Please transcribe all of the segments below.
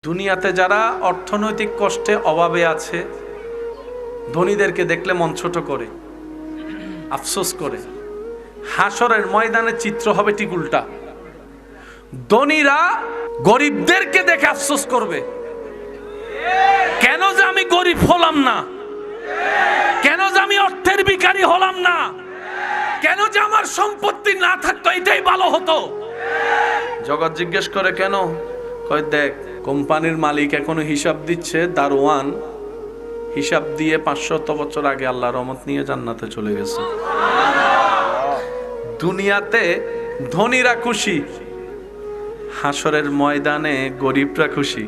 দুনিয়াতে যারা অর্থনৈতিক কষ্টে অভাবে আছে, ধনীদেরকে দেখলে মন ছোট করে, আফসোস করে। হাসরের ময়দানে চিত্র হবে ঠিক উল্টা। ধনীরা গরিবদেরকে দেখে আফসোস করবে, কেন যে আমি গরিব হলাম না, কেন যে আমি অর্থের ভিখারি হলাম না, কেন যে আমার সম্পত্তি না থাকতো, এটাই ভালো হতো। জগৎ জিজ্ঞেস করে কেন? কয় দেখ, কোম্পানির মালিক এখনো হিসাব দিচ্ছে, দারোয়ান হিসাব দিয়ে 500 বছর আগে আল্লাহর রহমত নিয়ে জান্নাতে চলে গেছে। দুনিয়াতে ধনীরা খুশি, হাসরের ময়দানে গরিবরা খুশি।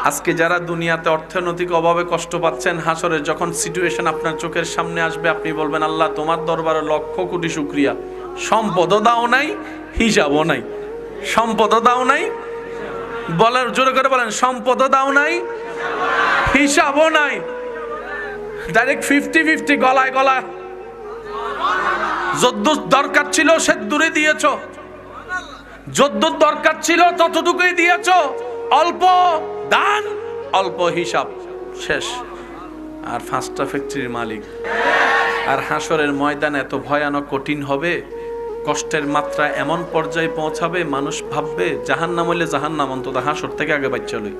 আজকে যারা দুনিয়াতে অর্থনৈতিক অভাবে কষ্ট পাচ্ছেন, হাসরে যখন সিচুয়েশন আপনার চোখের সামনে আসবে, আপনি বলবেন আল্লাহ তোমার দরবারে লক্ষ কোটি শুকরিয়া, সম্পদও দাও নাই, হিসাবও নাই। সম্পদও দাও নাই, বলার জোরে করে বলেন, সম্পদও দাও নাই, হিসাবও নাই। ডাইরেক্ট 50-50, গলায় গলায়। যদ্দূর দরকার ছিল সে দূরে দিয়েছ, যদ্দূর দরকার ছিল ততটুকুই দিয়েছ। অল্প দান, অল্প হিসাব, শেষ। আর 5টা ফ্যাক্টরির মালিক। আর হাসরের ময়দান এত ভয়ানক কঠিন হবে, কষ্টের মাত্রা এমন পর্যায়ে পৌঁছাবে, মানুষ ভাববে জাহান্নাম হইলে জাহান্নাম অন্তত হাসর থেকে আগে বাচ্চা লই।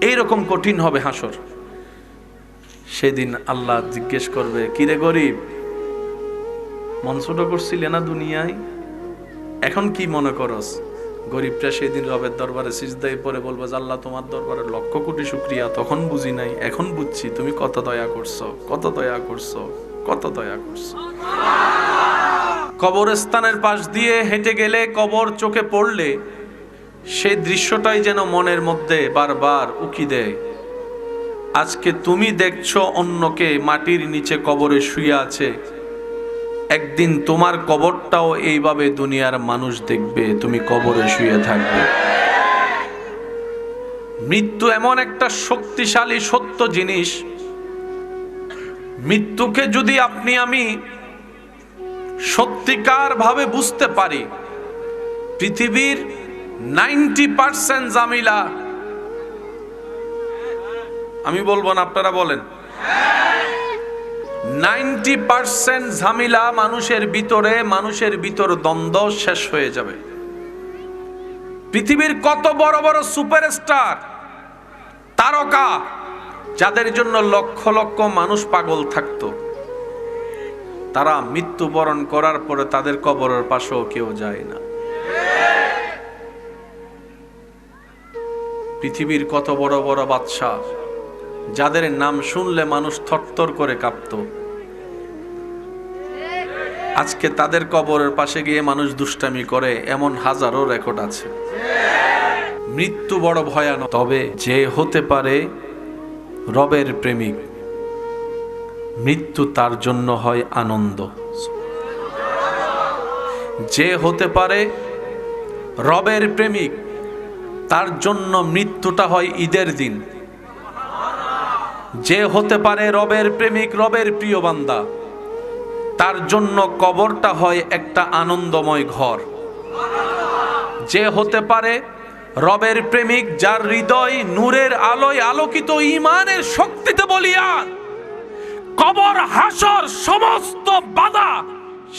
এইরকম কঠিন হবে হাসর। সেদিন আল্লাহ জিজ্ঞেস করবে, কিরে গরিব, মন ছোট করছিলে না দুনিয়ায়, এখন কি মনে করস? গরিবটা সেদিন রবের দরবারে সিজদায় পড়ে বলবে, আল্লাহ তোমার দরবারে লক্ষ কোটি শুকরিয়া, তখন বুঝি নাই, এখন বুঝছি তুমি কত দয়া করছো, কত দয়া করছো, কত দয়া করছো। কবরস্থানের পাশ দিয়ে হেঁটে গেলে, কবর চোখে পড়লে, সেই দৃশ্যটাই যেন মনের মধ্যে বারবার উকি দেয়। আজকে তুমি দেখছো অন্যকে মাটির নিচে কবরে শুয়ে আছে, একদিন তোমার কবরটাও এইভাবে দুনিয়ার মানুষ দেখবে, তুমি কবরে শুয়ে থাকবে। মৃত্যু এমন একটা শক্তিশালী সত্য জিনিস, মৃত্যুকে যদি আপনি আমি সত্যিকার ভাবে বুঝতে পারি, পৃথিবীর 90% জামিলা, আমি বলবো না আপনারা বলেন, 90% ঝামেলা মানুষের ভিতর দ্বন্দ্ব শেষ হয়ে যাবে। পৃথিবীর কত বড় বড় সুপারস্টার, তারকা, যাদের জন্য লক্ষ লক্ষ মানুষ পাগল থাকতো, তারা মৃত্যুবরণ করার পরে তাদের কবরের পাশেও কেউ যায় না। পৃথিবীর কত বড় বড় বাদশা, যাদের নাম শুনলে মানুষ থরথর করে কাঁপত, আজকে তাদের কবরের পাশে গিয়ে মানুষ দুষ্টামি করে, এমন হাজারো রেকর্ড আছে। মৃত্যু বড় ভয়ানক। তবে যে হতে পারে রবের প্রেমিক, মৃত্যু তার জন্য হয় আনন্দ। যে হতে পারে রবের প্রেমিক, তার জন্য মৃত্যুটা হয় ঈদের দিন। যে হতে পারে রবের প্রেমিক, রবের প্রিয় বান্দা, তার জন্য কবরটা হয় একটা আনন্দময় ঘর। যে হতে পারে রবের প্রেমিক, যার হৃদয় নূরের আলোয় আলোকিত, ঈমানের শক্তিতে বলিয়ান, কবর হাসর সমস্ত বাধা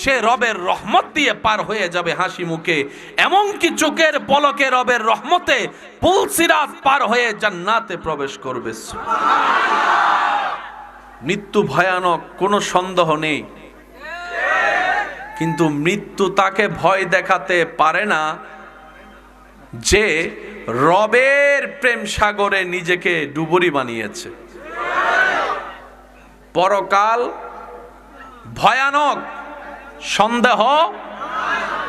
সে রবের রহমত দিয়ে পার হয়ে যাবে হাসি মুখে। এমনকি চোখের পলকে রবের রহমতে পুলসিরাত পার হয়ে জান্নাতে প্রবেশ করবে। মৃত্যু ভয়ানক, কোনো সন্দেহ নেই, কিন্তু মৃত্যু তাকে ভয় দেখাতে পারে না যে রবের প্রেম সাগরে নিজেকে ডুবুরি বানিয়েছে। পরকাল ভয়ানক, সন্দেহ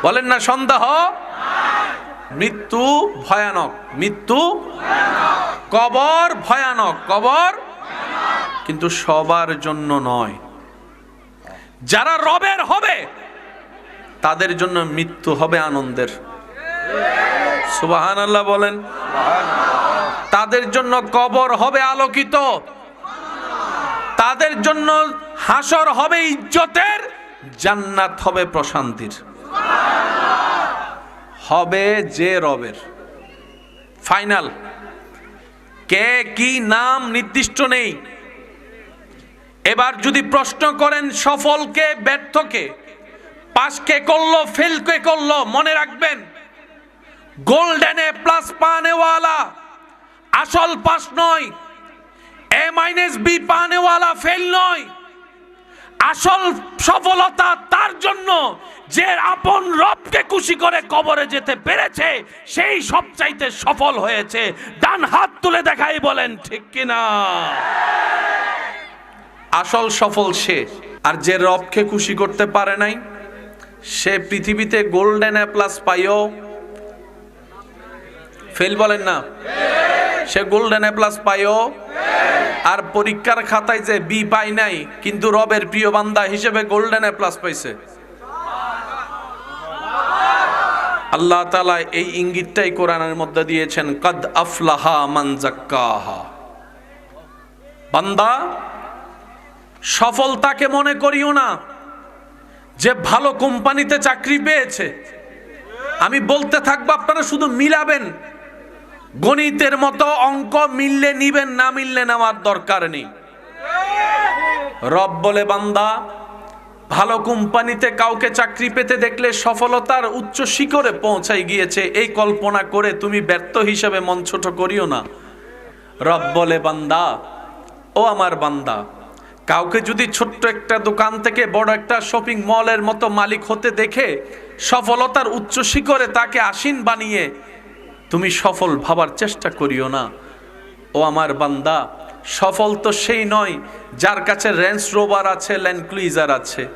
বলেন না, সন্দেহ। মৃত্যু ভয়ানক, মৃত্যু, কবর ভয়ানক, কবর, কিন্তু সবার জন্য নয়। যারা রবের হবে তাদের জন্য মৃত্যু হবে আনন্দের। সুবহানাল্লাহ বলেন। তাদের জন্য কবর হবে আলোকিত, তাদের জন্য হাসর হবে ইজ্জতের, জান্নাত হবে প্রশান্তির। হবে যে রবের। ফাইনাল। কে কি নাম নির্দিষ্ট নেই। এবার যদি প্রশ্ন করেন সফলকে ব্যর্থকে, পাস কে করলো ফেল কে করলো, মনে রাখবেন গোল্ডেন এ প্লাস পানেওয়ালা আসল পাস নয়, A-B পানেওয়ালা ফেল নয়। আসল সফলতা তার জন্য যে আপন রবকে খুশি করে কবরে যেতে পেরেছে, সেই সবচাইতে সফল হয়েছে। ডান হাত তুলে দেখাই বলেন ঠিক কিনা। আসল সফল সে। আর যে রবকে খুশি করতে পারে নাই, সে পৃথিবীতে গোল্ডেন এ প্লাস পাইও ফেল। বলেন না, সে গোল্ডেন এ প্লাস পাইও আর পরীক্ষার খাতায় যে বি পাই নাই, কিন্তু রবের প্রিয় বান্দা হিসেবে গোল্ডেন এ প্লাস পাইছে। আল্লাহ তাআলা এই ইঙ্গিতটাই কোরআনের মধ্যে দিয়েছেন, কাদ আফলাহা মান যাক্কাহা। বান্দা, সফলতাকে মনে করিও না যে ভালো কোম্পানিতে চাকরি পেয়েছে। আমি বলতে থাকবো, আপনারা শুধু মিলাবেন। গণিতের মতো অঙ্ক মিললে নিবেন, না মিললে নেওয়ার দরকার নেই। রব বলে, বান্দা, ভালো কোম্পানিতে কাউকে চাকরি পেতে দেখলে সফলতার উচ্চ শিখরে পৌঁছাই গিয়েছে, এই কল্পনা করে তুমি ব্যর্থ হিসেবে মন ছোট করিও না। রব বলে, বান্দা, ও আমার বান্দা, কাউকে যদি ছোট্ট একটা দোকান থেকে বড় একটা শপিং মলের মতো মালিক হতে দেখে সফলতার উচ্চ শিখরে তাকে আসীন বানিয়ে তুমি সফল ভাবার চেষ্টা করিও না। ও আমার বান্দা, সফল তো সেই নয় যার কাছে রেঞ্জ রোভার আছে, ল্যান্ড ক্রুইজার আছে।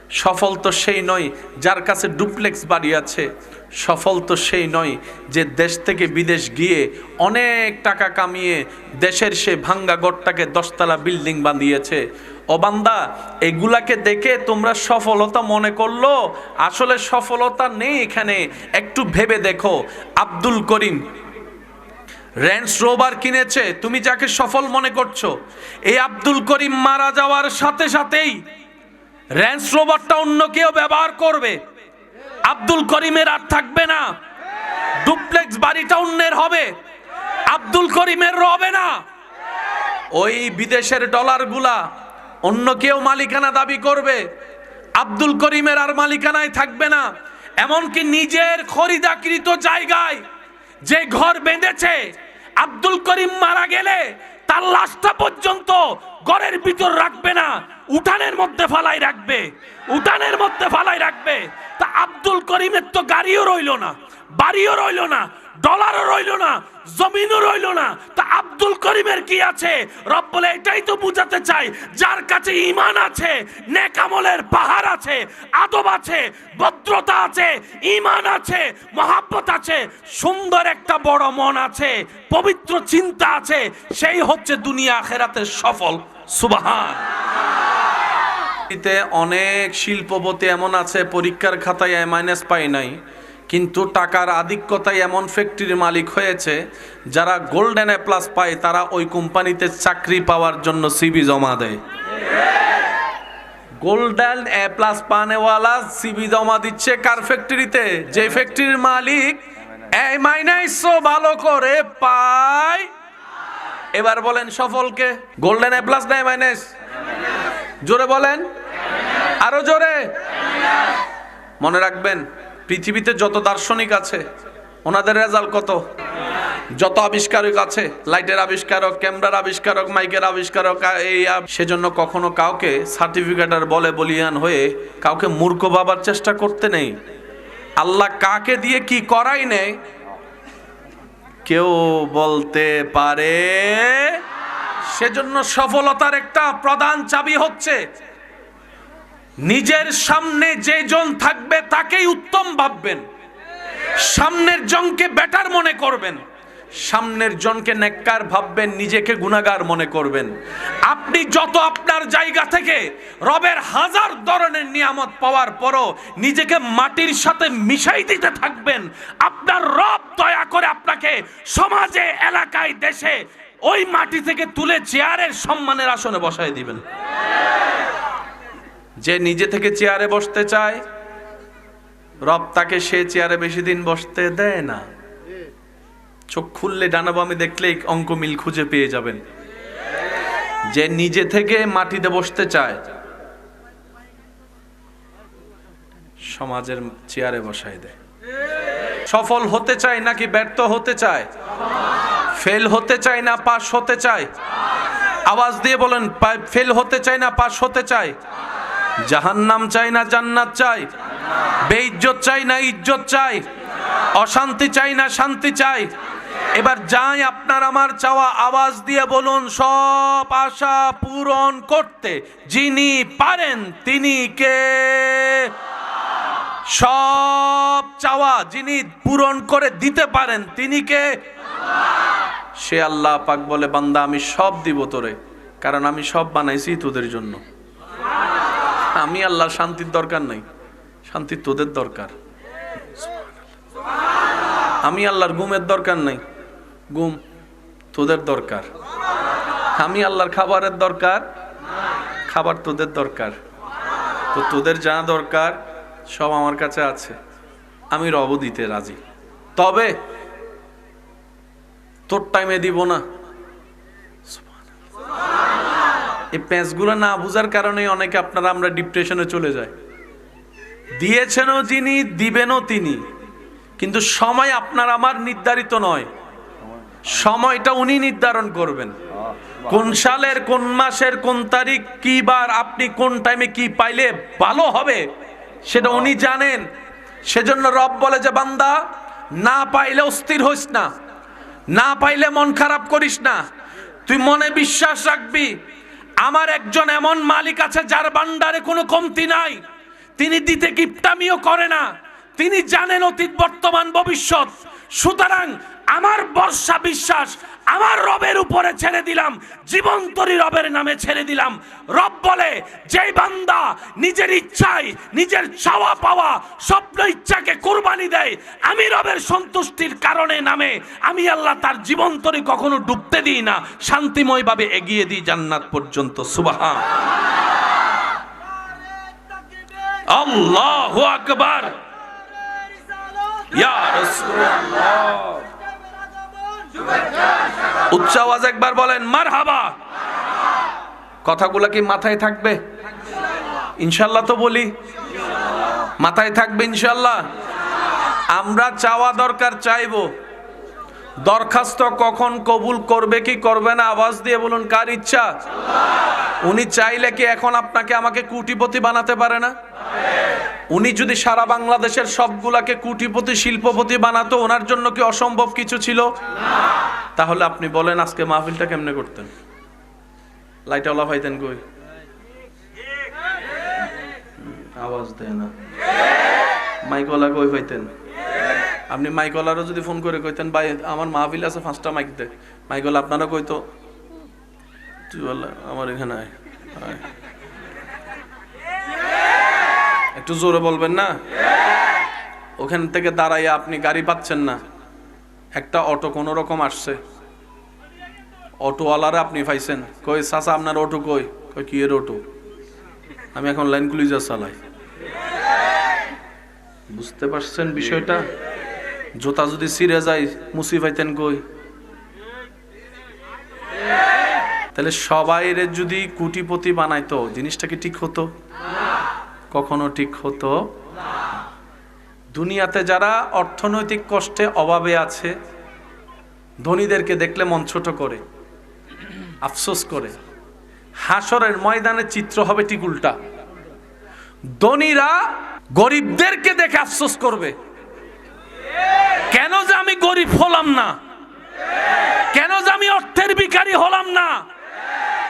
সফল তো সেই নয় যার কাছে ডুপ্লেক্স বাড়ি আছে। সফল তো সেই নয় যে দেশ থেকে বিদেশ গিয়ে অনেক টাকা কামিয়ে দেশের সে ভাঙ্গা গড়টাকে 10তলা বিল্ডিং বানিয়েছে। ও বান্দা, এগুলাকে দেখে তোমরা সফলতা মনে করলো, আসলে সফলতা নেই এখানে। একটু ভেবে দেখো, আব্দুল করিম রেঞ্জ রোভার কিনেছে, তুমি যাকে সফল মনে করছো, এই আব্দুল করিম মারা যাওয়ার সাথে সাথেই রেঞ্জ রোভারটা অন্য কেউ ব্যবহার করবে। আব্দুল করিমের আর থাকবে না, ডুপ্লেক্স বাড়িটা অন্যের হবে, আব্দুল করিমের হবে না। ওই বিদেশের ডলারগুলা অন্য কেউ মালিকানা দাবি করবে, আব্দুল করিমের আর মালিকানায় থাকবে না। এমনকি নিজের খরিদাকৃত জায়গায় যে ঘর বেঁধেছে, আব্দুল করিম মারা গেলে তার লাশটা পর্যন্ত ঘরের ভিতর রাখবে না, উঠানের মধ্যে ফালাই রাখবে, উঠানের মধ্যে ফালাই রাখবে। তা আব্দুল করিমের তো গাড়িও রইল না, বাড়িও রইল না, ডলারও রইল না, জমিনও রইল না। তা আব্দুল করিমের কি আছে? রব বলে, এটাই তো বুঝাতে চাই, যার কাছে ঈমান আছে, নেক আমলের পাহাড় আছে, আদব আছে, ভদ্রতা আছে, ঈমান আছে, মহব্বত আছে, সুন্দর একটা বড় মন আছে, পবিত্র চিন্তা আছে, সেই হচ্ছে দুনিয়া আখিরাতের সফল। সুবহান। অনেক শিল্পপতি এমন আছে পরীক্ষার খাতায় A- পায় নাই, কিন্তু টাকার আধিক্যতায় এমন ফ্যাক্টরির মালিক হয়েছে যারা গোল্ডেন এ প্লাস পায়, তারা ওই কোম্পানিতে চাকরি পাওয়ার জন্য সিভি জমা দেয়। গোল্ডেন এ প্লাস পানেওয়ালা সিভি জমা দিচ্ছে কার ফ্যাক্টরিতে? যে ফ্যাক্টরির মালিক A- ভালো করে পায়। এবার বলেন সফলকে গোল্ডেন এ প্লাস না A-? জোরে বলেন, আরো জোরে। মনে রাখবেন, পৃথিবীতে যত দার্শনিক আছে ওনাদের রেজাল্ট কত? যত আবিষ্কারক আছে, লাইটের আবিষ্কারক, ক্যামেরার আবিষ্কারক, মাইকের আবিষ্কারক, এই সেজন্য কখনো কাউকে সার্টিফিকেটার বলে বলিয়ান হয়ে কাউকে মূর্খ ভাবার চেষ্টা করতে নেই। আল্লাহ কাকে দিয়ে কি করাই নেই কেউ বলতে পারে। সেজন্য সফলতার একটা প্রধান চাবি হচ্ছে নিজের সামনে যে জন থাকবে তাকেই উত্তম ভাববেন, সামনের জনকে বেটার মনে করবেন, সামনের জনকে নেককার ভাববেন, নিজেকে গুনাহগার মনে করবেন। আপনি যত আপনার জায়গা থেকে রবের হাজার ধরনের নিয়ামত পাওয়ার পরও নিজেকে মাটির সাথে মিশাই দিতে থাকবেন, আপনার রব দয়া করে আপনাকে সমাজে, এলাকায়, দেশে ওই মাটি থেকে তুলে চেয়ারের সম্মানের আসনে বসাই দিবেন। যে নিজে থেকে চেয়ারে বসতে চায়, রব তাকে সে চেয়ারে বেশি দিন বসতে দেয় না। চোখ খুললে ডানা বামে দেখলেই অঙ্ক মিল খুঁজে পেয়ে যাবেন। যে নিজে থেকে মাটিতে বসতে চায়, সমাজের চেয়ারে বসায় দেয়। সফল হতে চায় নাকি ব্যর্থ হতে চায়? ফেল হতে চায় না পাস হতে চায়? আওয়াজ দিয়ে বলেন, ফেল হতে চায় না পাস হতে চায়? জাহান্নাম চাই না জান্নাত চাই? বেইজ্জত চাই না ইজ্জত চাই? অশান্তি চাই না শান্তি চাই? এবার যাই আপনার আমার চাওয়া, আওয়াজ দিয়ে বলুন, সব আশা পূরণ করতে যিনি পারেন তিনি কে? সব চাওয়া যিনি পূরণ করে দিতে পারেন তিনি কে? সে আল্লাহ পাক বলে, বান্দা আমি সব দিব তোরে, কারণ আমি সব বানাইছি তোদের জন্য। আমি আল্লাহর শান্তির দরকার নাই, শান্তি তোদের দরকার। আমি আল্লাহর ঘুমের দরকার নাই, ঘুম তোদের দরকার। আমি আল্লাহর খাবারের দরকার, খাবার তোদের দরকার। তো তোদের যা দরকার সব আমার কাছে আছে, আমি রব দিতে রাজি, তবে তোর টাইমে দিব না। এই প্যাঁচগুলো না বুঝার কারণে অনেকে আপনারা আমরা ডিপ্রেশনে চলে যায়। দিয়েছেনও যিনি, দিবেনও তিনি, কিন্তু সময় আপনার আমার নির্ধারিত নয়। সময়টা উনি নির্ধারণ করবেন। কোন সালের কোন মাসের কোন তারিখ কি বার আপনি কোন টাইমে কি পাইলে ভালো হবে সেটা উনি জানেন। সেজন্য রব বলে যে, বান্দা না পাইলে অস্থির হইস না, না পাইলে মন খারাপ করিস না, তুই মনে বিশ্বাস রাখবি আমার একজন এমন মালিক আছে যার ভান্ডারে কোনো কমতি নাই। তিনি দিতে কিপটামিও করে না, তিনি জানেন অতীত বর্তমান ভবিষ্যৎ। সুতরাং আমার ভরসা বিশ্বাস আমার রবের উপরে ছেড়ে দিলাম, জীবন্তরী রবের নামে ছেড়ে দিলাম। রব বলে, যেই বান্দা নিজের ইচ্ছায় নিজের চাওয়া পাওয়া স্বপ্ন ইচ্ছাকে কুরবানি দেয়, আমি রবের সন্তুষ্টির কারণে নামে আমি আল্লাহ তার জীবন্তরী কখনো ডুবতে দিই না, শান্তিময় ভাবে এগিয়ে দিই জান্নাত পর্যন্ত। সুবহান আল্লাহু আকবার। ইয়া রাসূলুল্লাহ, উচ্চ আওয়াজ একবার বলেন মারহাবা। কথাগুলো কি মাথায় থাকবে? ইনশাআল্লাহ তো বলি, মাথায় থাকবে ইনশাআল্লাহ। আমরা চাওয়া দরকার চাইবো, দরখাস্ত কখন কবুল করবে কি করবে না আওয়াজ দিয়ে বলুন কার ইচ্ছা? উনি চাইলে কি এখন আপনাকে আমাকে কোটিপতি বানাতে পারে না? উনি যদি সারা বাংলাদেশের সবগুলাকে কোটিপতি শিল্পপতি বানাতো, ওনার জন্য কি অসম্ভব কিছু ছিল? তাহলে আপনি বলেন আজকে মাহফিলটা কেমনে করতেন? লাইট ওলা পাইতেন কই? আওয়াজ দেয় না। মাইকওয়ালা কই পাইতেন? আপনি মাইকওয়ালারও যদি ফোন করে কইতেন, ভাই আমার মাহফিল আছে 5টা মাইক দে, মাইকওয়ালা আপনারা কইতো তুই বল আমার এখানে আয়, একটু জোরে বলবেন না? ওখান থেকে দাঁড়াইয়া আপনি গাড়ি পাচ্ছেন না, একটা অটো কোন রকম আসছে, অটোওয়ালারে আপনি পাইছেন, কই চাচা আপনার অটো কই? কই কি এর অটো? আমি এখন লাইন ক্লুজার চালাই। বুঝতে পারছেন বিষয়টা? জোতা যদি ছিঁড়ে যায় মুসি পাইতেন কই? তাহলে সবাইরে যদি কোটিপতি বানাইতো জিনিসটা কি ঠিক হতো? কখনো ঠিক হতো না। দুনিয়াতে যারা অর্থনৈতিক কষ্টে অভাবে আছে, ধনীদেরকে দেখলে মন ছোট করে, আফসোস করে। হাসরের ময়দানে চিত্র হবে ঠিক উল্টা। ধনীরা গরিবদেরকে দেখে আফসোস করবে, কেন যে আমি গরিব হলাম না, কেন যে আমি অর্থের ভিখারি হলাম না,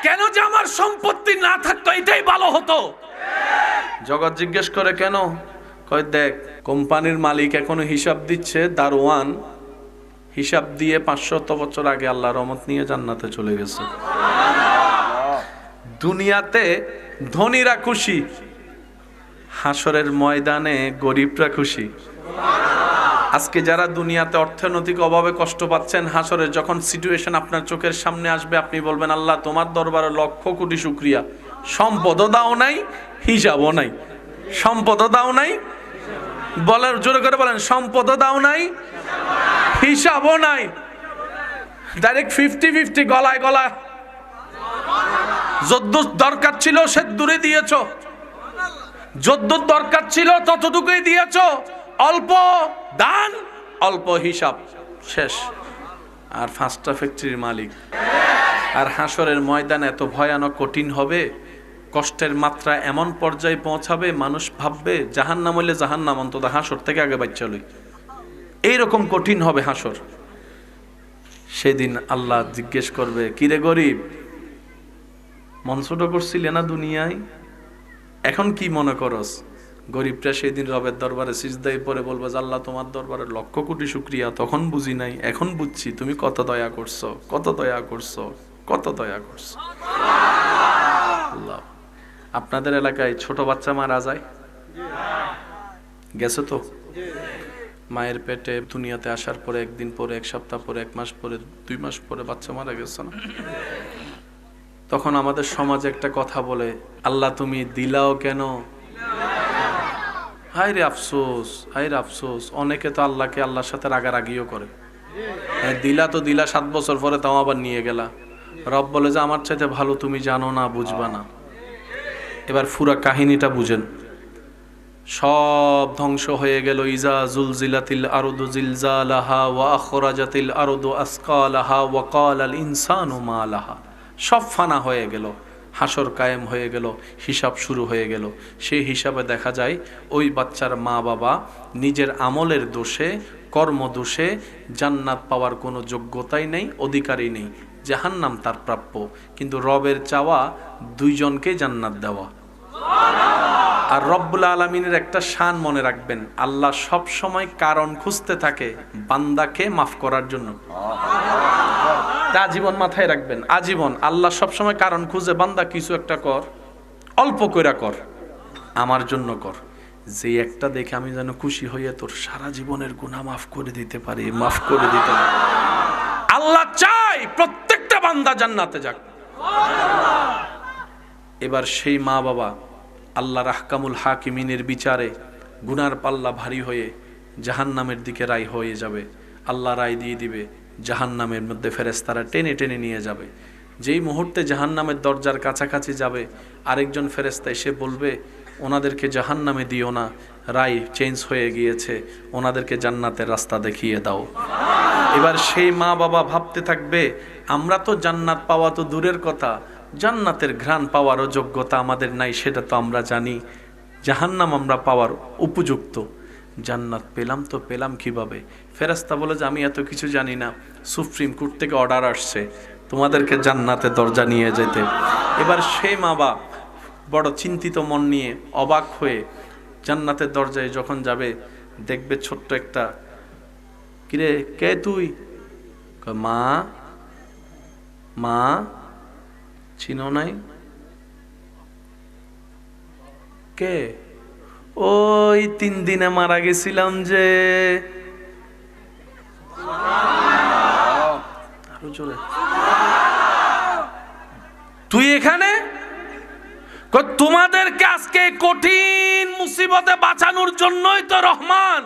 কেন যে আমার সম্পত্তি না থাকতো, এটাই ভালো হতো। জগৎ জিজ্ঞেস করে কেন? কয় দেখ কোম্পানির মালিক এখনো হিসাব দিচ্ছে, দারোয়ান হিসাব দিয়ে 500 বছর আগে আল্লাহর রহমত নিয়ে জান্নাতে চলে গেছে। দুনিয়াতে ধনীরা খুশি, হাসরের ময়দানে গরিবরা খুশি। আজকে যারা দুনিয়াতে অর্থনৈতিক অভাবে কষ্ট পাচ্ছেন, হাসরে যখন সিচুয়েশন আপনার চোখের সামনে আসবে, আপনি বলবেন আল্লাহ তোমার দরবারে লক্ষ কোটি শুকরিয়া, সম্পদও দাও নাই, হিসাবও নাই। সম্পদও দাও নাই, বলেন জোরে করে বলেন, সম্পদও দাও নাই, হিসাবও নাই। ডাইরেক্ট 50-50 গলায় গলা। যদ্দূর দরকার ছিল সে দূরে দিয়েছো, যদ্দূর দরকার ছিল ততটুকুই দিয়েছো। অল্প দান অল্প হিসাব, শেষ। আর 5টা ফ্যাক্টরির মালিক। আর হাসরের ময়দান এত ভয়ানক কঠিন হবে, কষ্টের মাত্রা এমন পর্যায়ে পৌঁছাবে মানুষ ভাববে জাহান্নাম হইলে জাহান্নাম অন্তত হাসর থেকে আগে বাচ্চা লই, এইরকম কঠিন হবে হাসর। সেদিন আল্লাহ জিজ্ঞেস করবে, কিরে গরিব, মন ছোট করছিলে না দুনিয়ায়, এখন কি মনে করস? গরিবটা সেদিন রবের দরবারে সিজদায় পড়ে বলবে, আল্লাহ তোমার দরবারে লক্ষ কোটি শুকরিয়া, তখন বুঝি নাই, এখন বুঝছি তুমি কত দয়া করছো, কত দয়া করছো, কত দয়া করছো। আল্লাহ, আপনাদের এলাকায় ছোট বাচ্চা মারা যায়? গেছে তো? মায়ের পেটে দুনিয়াতে আসার পরে একদিন পরে, এক সপ্তাহ পরে, এক মাস পরে, 2 মাস পরে বাচ্চা মারা গেছে না? তখন আমাদের সমাজে একটা কথা বলে, আল্লাহ তুমি দিলাও কেন? হায় রে আফসোস, হায় রে আফসোস। অনেকে তো আল্লাহকে আল্লাহর সাথে রাগারাগিও করে। দিলা তো দিলা, 7 বছর পরে তাও আবার নিয়ে গেলা। রব বলে যে আমার চাইতে ভালো তুমি জানো না, বুঝবা না। এবার পুরা কাহিনীটা বুঝেন। সব ধ্বংস হয়ে গেল। ইজা জুলজিলাতিল আরদু জিলজালাহা ওয়া আখরাজাতিল আরদু আসকালাহা ওয়া ক্বালাল ইনসানু মা লাহা। সব ফানা হয়ে গেল, হাসর কায়েম হয়ে গেল, হিসাব শুরু হয়ে গেল। সেই হিসাবে দেখা যায় ওই বাচ্চার মা বাবা নিজের আমলের দোষে, কর্ম দোষে জান্নাত পাওয়ার কোনো যোগ্যতাই নেই, অধিকারই নেই। জাহান্নাম তার প্রাপ্য। কিন্তু রবের চাওয়া 2 জনকে জান্নাত দেওয়া। আর রব্বুল আলামিনের একটা শান মনে রাখবেন, আল্লাহ সব সময় কারণ খুঁজতে থাকে বান্দাকে মাফ করার জন্য। আজীবন মাথায় রাখবেন, আজীবন আল্লাহ সবসময় কারণ খুঁজে, বান্দা কিছু একটা কর, অল্প কইরা কর, আমার জন্য কর, যে একটা দেখে আমি যেন খুশি হইয়া তোর সারা জীবনের গুনাহ মাফ করে দিতে পারি, মাফ করে দিতে পারি। আল্লাহ চাই প্রত্যেকটা বান্দা জান্নাতে যাক। এবার সেই মা বাবা আল্লাহর আহকামুল হাকিমিনের বিচারে গুনার পাল্লা ভারী হয়ে জাহান্নামের দিকে রায় হয়ে যাবে। আল্লাহ রায় দিয়ে দিবে, জাহান্নামের মধ্যে ফেরেশতারা টেনে টেনে নিয়ে যাবে। যেই মুহূর্তে জাহান্নামের দরজার কাছাকাছি যাবে, আরেকজন ফেরেশতা এসে বলবে, ওনাদেরকে জাহান্নামে দিও না, রায় চেঞ্জ হয়ে গিয়েছে, ওনাদেরকে জান্নাতের রাস্তা দেখিয়ে দাও। এবার সেই মা বাবা ভাবতে থাকবে, আমরা তো জান্নাত পাওয়া তো দূরের কথা, জান্নাতের ঘ্রাণ পাওয়ারও যোগ্যতা আমাদের নাই, সেটা তো আমরা জানি। জাহান্নাম আমরা পাওয়ার উপযুক্ত, জান্নাত পেলাম তো পেলাম কিভাবে? ফেরেশতা বলে যে আমি এত কিছু জানি না, সুপ্রিম কোর্ট থেকে অর্ডার আসছে তোমাদেরকে জান্নাতে দরজা নিয়ে যেতে। এবার সেই মা বাবা বড় চিন্তিত মন নিয়ে অবাক হয়ে জান্নাতের দরজায় যখন যাবে, দেখবে ছোট্ট একটা, কিরে কে তুই? মা, মা চিনো নাই? কে? ওই 3 দিনে মারা গেছিলাম যে। আরো জোরে। তুই এখানে? তোমাদেরকে আজকে কঠিন মুসিবতে বাঁচানোর জন্যই তো রহমান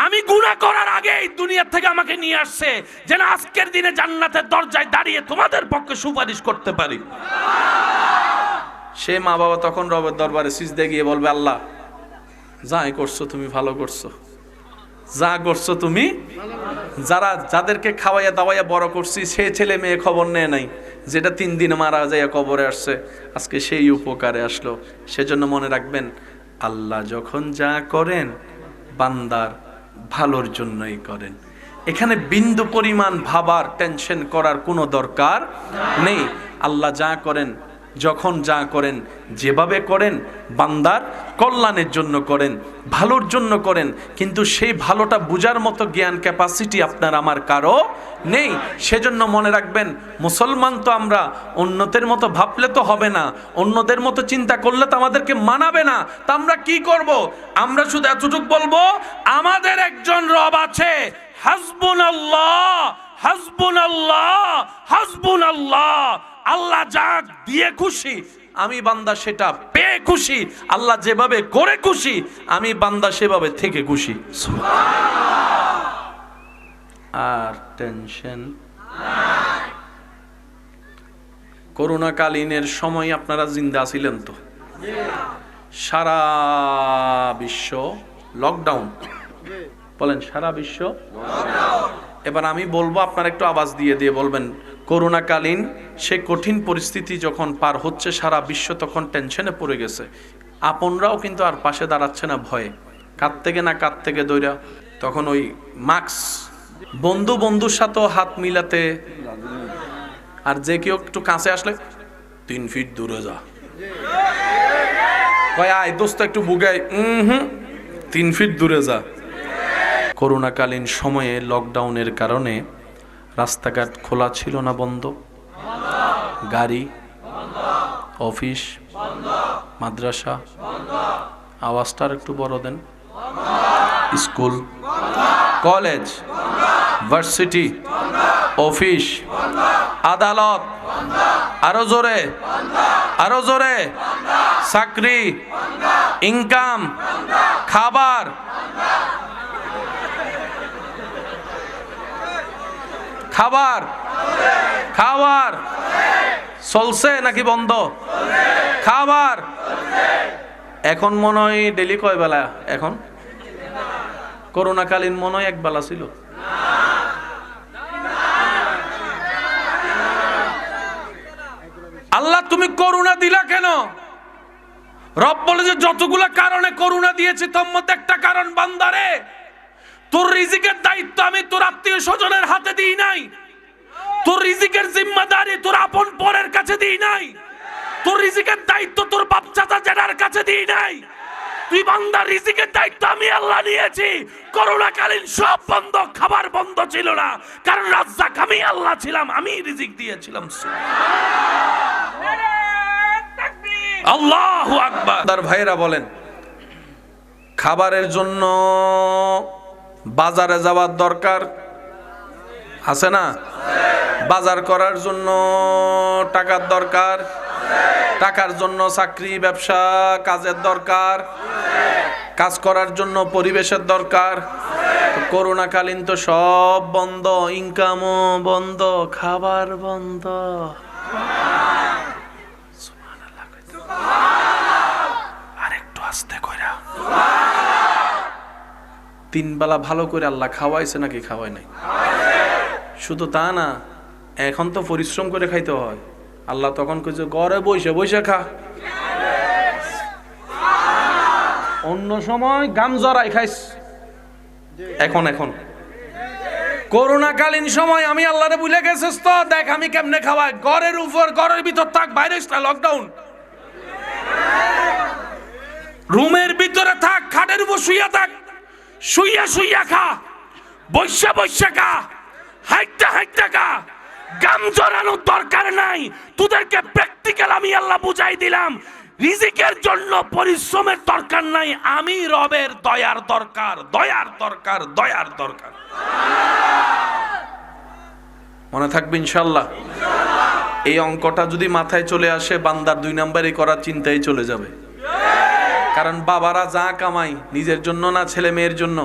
আমি গুনাহ করার আগে এই দুনিয়া থেকে আমাকে নিয়ে আসছে, যেন আজকের দিনে জান্নাতের দরজায় দাঁড়িয়ে তোমাদের পক্ষে সুপারিশ করতে পারি। সে মা বাবা তখন রবের দরবারে সিজদে গিয়ে বলবে, আল্লাহ যাই করছো তুমি ভালো করছো, যা করছো তুমি। যাদেরকে খাওয়াইয়া দাওয়াইয়া বড় করছি, সে ছেলে মেয়ে খবর নেয় নাই, যেটা 3 দিনে মারা যায় কবরে আসছে, আজকে সেই উপকারে আসলো। সেজন্য মনে রাখবেন, আল্লাহ যখন যা করেন বান্দার ভালোর জন্যই করেন। এখানে বিন্দু পরিমাণ ভাবার, টেনশন করার কোনো দরকার নেই। আল্লাহ যা করেন, যখন যা করেন, যেভাবে করেন বান্দার কল্যাণের জন্য করেন, ভালোর জন্য করেন। কিন্তু সেই ভালোটা বুঝার মতো জ্ঞান ক্যাপাসিটি আপনার আমার কারো নেই। সেজন্য মনে রাখবেন, মুসলমান তো আমরা, অন্যদের মতো ভাবলে তো হবে না, অন্যদের মতো চিন্তা করলে তো আমাদেরকে মানাবে না। তা আমরা কি করব? আমরা শুধু এতটুকু বলবো, আমাদের একজন রব আছে, হাসবুনাল্লাহ, হাসবুনাল্লাহ, হাসবুনাল্লাহ। আল্লাহ যা দিয়ে খুশি, আমি বান্দা সেটা পেয়ে খুশি। আল্লাহ যেভাবে করে খুশি, আমি বান্দা সেভাবে থেকে খুশি। আর টেনশন করোনাকালীনের সময় আপনারা জিন্দা ছিলেন তো? সারা বিশ্ব লকডাউন, বলেন সারা বিশ্ব। এবার আমি বলবো, আপনারা একটু আওয়াজ দিয়ে দিয়ে বলবেন, করোনাকালীন সে কঠিন পরিস্থিতি যখন পার হচ্ছে সারা বিশ্ব, তখন টেনশনে পড়ে গেছে, আপনরাও কিন্তু আর পাশে দাঁড়াচ্ছে না ভয়ে, কাঁদ থেকে না কাঁদ থেকে দইরা, তখন ওই মাস্ক, বন্ধু বন্ধুর সাথেও হাত মিলাতে, আর যে কেউ একটু কাছে আসলে 3 ফিট দূরে যা, কয় আয় দোস্ত একটু বুগাই, 3 ফিট দূরে যা। করোনাকালীন সময়ে লকডাউনের কারণে রাস্তাঘাট খোলা ছিল না, বন্ধ, গাড়ি, অফিস, মাদ্রাসা, আওয়াজটার একটু বড় দেন, স্কুল, কলেজ, ভার্সিটি, অফিস, আদালত, আরো জোরে, আরো জোরে, চাকরি, ইনকাম, খাবার, খাবার, খাবার চলছে নাকি বন্ধ? খাবার এখন মনে হয় ডেলি কয় বেলা? এখন করোনাকালীন মনে হয় 1 বেলা ছিল। আল্লাহ তুমি করুণা দিলা কেন? রব বলে যে যতগুলা কারণে করুণা দিয়েছি তোর মধ্যে একটা কারণ, বান্দারে তোর রিজিকের দায়িত্ব আমি তোর আত্মীয় স্বজনের হাতে দিই নাই, তোর রিজিকের জিম্মাদারি তোর আপন পরের কাছে দিই নাই, তোর রিজিকের দায়িত্ব তোর বাপ চাচা জেঠার কাছে দিই নাই, তুই বান্দার রিজিকের দায়িত্ব আমি আল্লাহ নিয়েছি। করোনাকালীন সব বন্ধ, খাবার বন্ধ ছিল না, কারণ রাজ্জাক আমি আল্লাহ ছিলাম, আমি রিজিক দিয়েছিলাম। আল্লাহু আকবার। তার ভাইরা বলেন, খাবারের জন্য বাজারে যাওয়ার দরকার আছে না? বাজার করার জন্য টাকার দরকার, টাকার জন্য চাকরি ব্যবসা কাজের দরকার, কাজ করার জন্য পরিবেশের দরকার। করোনাকালীন তো সব বন্ধ, ইনকামও বন্ধ, খাবার বন্ধ। আরেকটু আস্তে কইরা 3 বেলা ভালো করে আল্লাহ খাওয়াইছে নাকি খাওয়াই নাই? শুধু তা না, এখন তো পরিশ্রম করে খাইতে হয়। আল্লাহ তখন কইছে ঘরে বসে বসে খা, অন্য সময় গাম জড়াই খাইস। এখন করোনাকালীন সময় আমি আল্লাহরে ভুলে গেছিস তো, দেখ আমি কেমনে খাওয়াই, ঘরের উপর, ঘরের ভিতর থাক, বাইরে লকডাউন, রুমের ভিতরে থাক, খাটের উপর শুইয়া থাক, শুইয়া শুইয়া খা, বৈশা বৈশা খা, হাইটা হাইটা খা, গাম জড়ানোর দরকার নাই। তোদেরকে প্র্যাকটিক্যাল আমি আল্লাহ বুঝাই দিলাম, রিজিকের জন্য পরিশ্রমের দরকার নাই, আমি রবের দয়ার দরকার, দয়ার দরকার, দয়ার দরকার। মনে থাকবে ইনশাআল্লাহ। এই অঙ্কটা যদি মাথায় চলে আসে, বান্দার 2 নাম্বারই করার চিন্তাই চলে যাবে। কারণ বাবারা যা কামাই নিজের জন্য না ছেলে মেয়ের জন্য,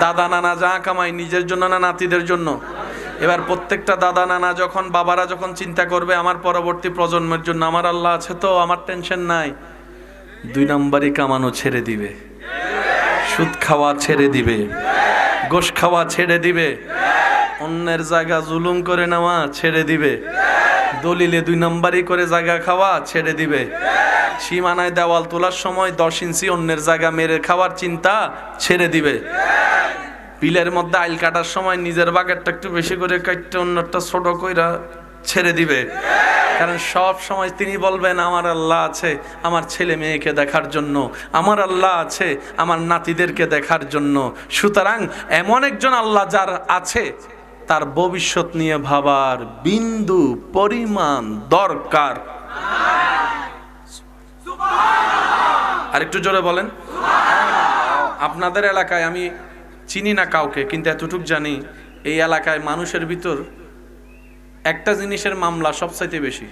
দাদা নানা যা কামাই নিজের জন্য না নাতিদের জন্য। এবার প্রত্যেকটা দাদা নানা যখন, বাবারা যখন চিন্তা করবে আমার পরবর্তী প্রজন্মের জন্য, আমার আল্লাহ আছে তো, আমার টেনশন নাই, 2 নাম্বারই কামানো ছেড়ে দিবে, সুদ খাওয়া ছেড়ে দিবে, গোশ খাওয়া ছেড়ে দিবে, অন্যের জায়গা জুলুম করে নেওয়া ছেড়ে দিবে, দলিলে 2 নাম্বারই করে জায়গা খাওয়া ছেড়ে দিবে, সীমানায় দেওয়াল তোলার সময় 10 ইঞ্চি অন্যের জায়গা মেরে খাওয়ার চিন্তা ছেড়ে দিবে, বিলের মধ্যে আইল কাটার সময় নিজের বাগেরটা একটু বেশি করে কাটতে অন্যটা ছোট কইরা ছেড়ে দিবে। কারণ সব সময় তিনি বলবেন আমার আল্লাহ আছে আমার ছেলে মেয়েকে দেখার জন্য, আমার আল্লাহ আছে আমার নাতিদেরকে দেখার জন্য। সুতরাং এমন একজন আল্লাহ যার আছে, তার ভবিষ্যৎ নিয়ে ভাবার বিন্দু পরিমাণ দরকার। আরেকটু জোরে বলেন। আপনাদের এলাকায় আমি চিনি না কাউকে, কিন্তু এতটুক জানি এই এলাকায় মানুষের ভিতর একটা জিনিসের মামলা সবচাইতে বেশি।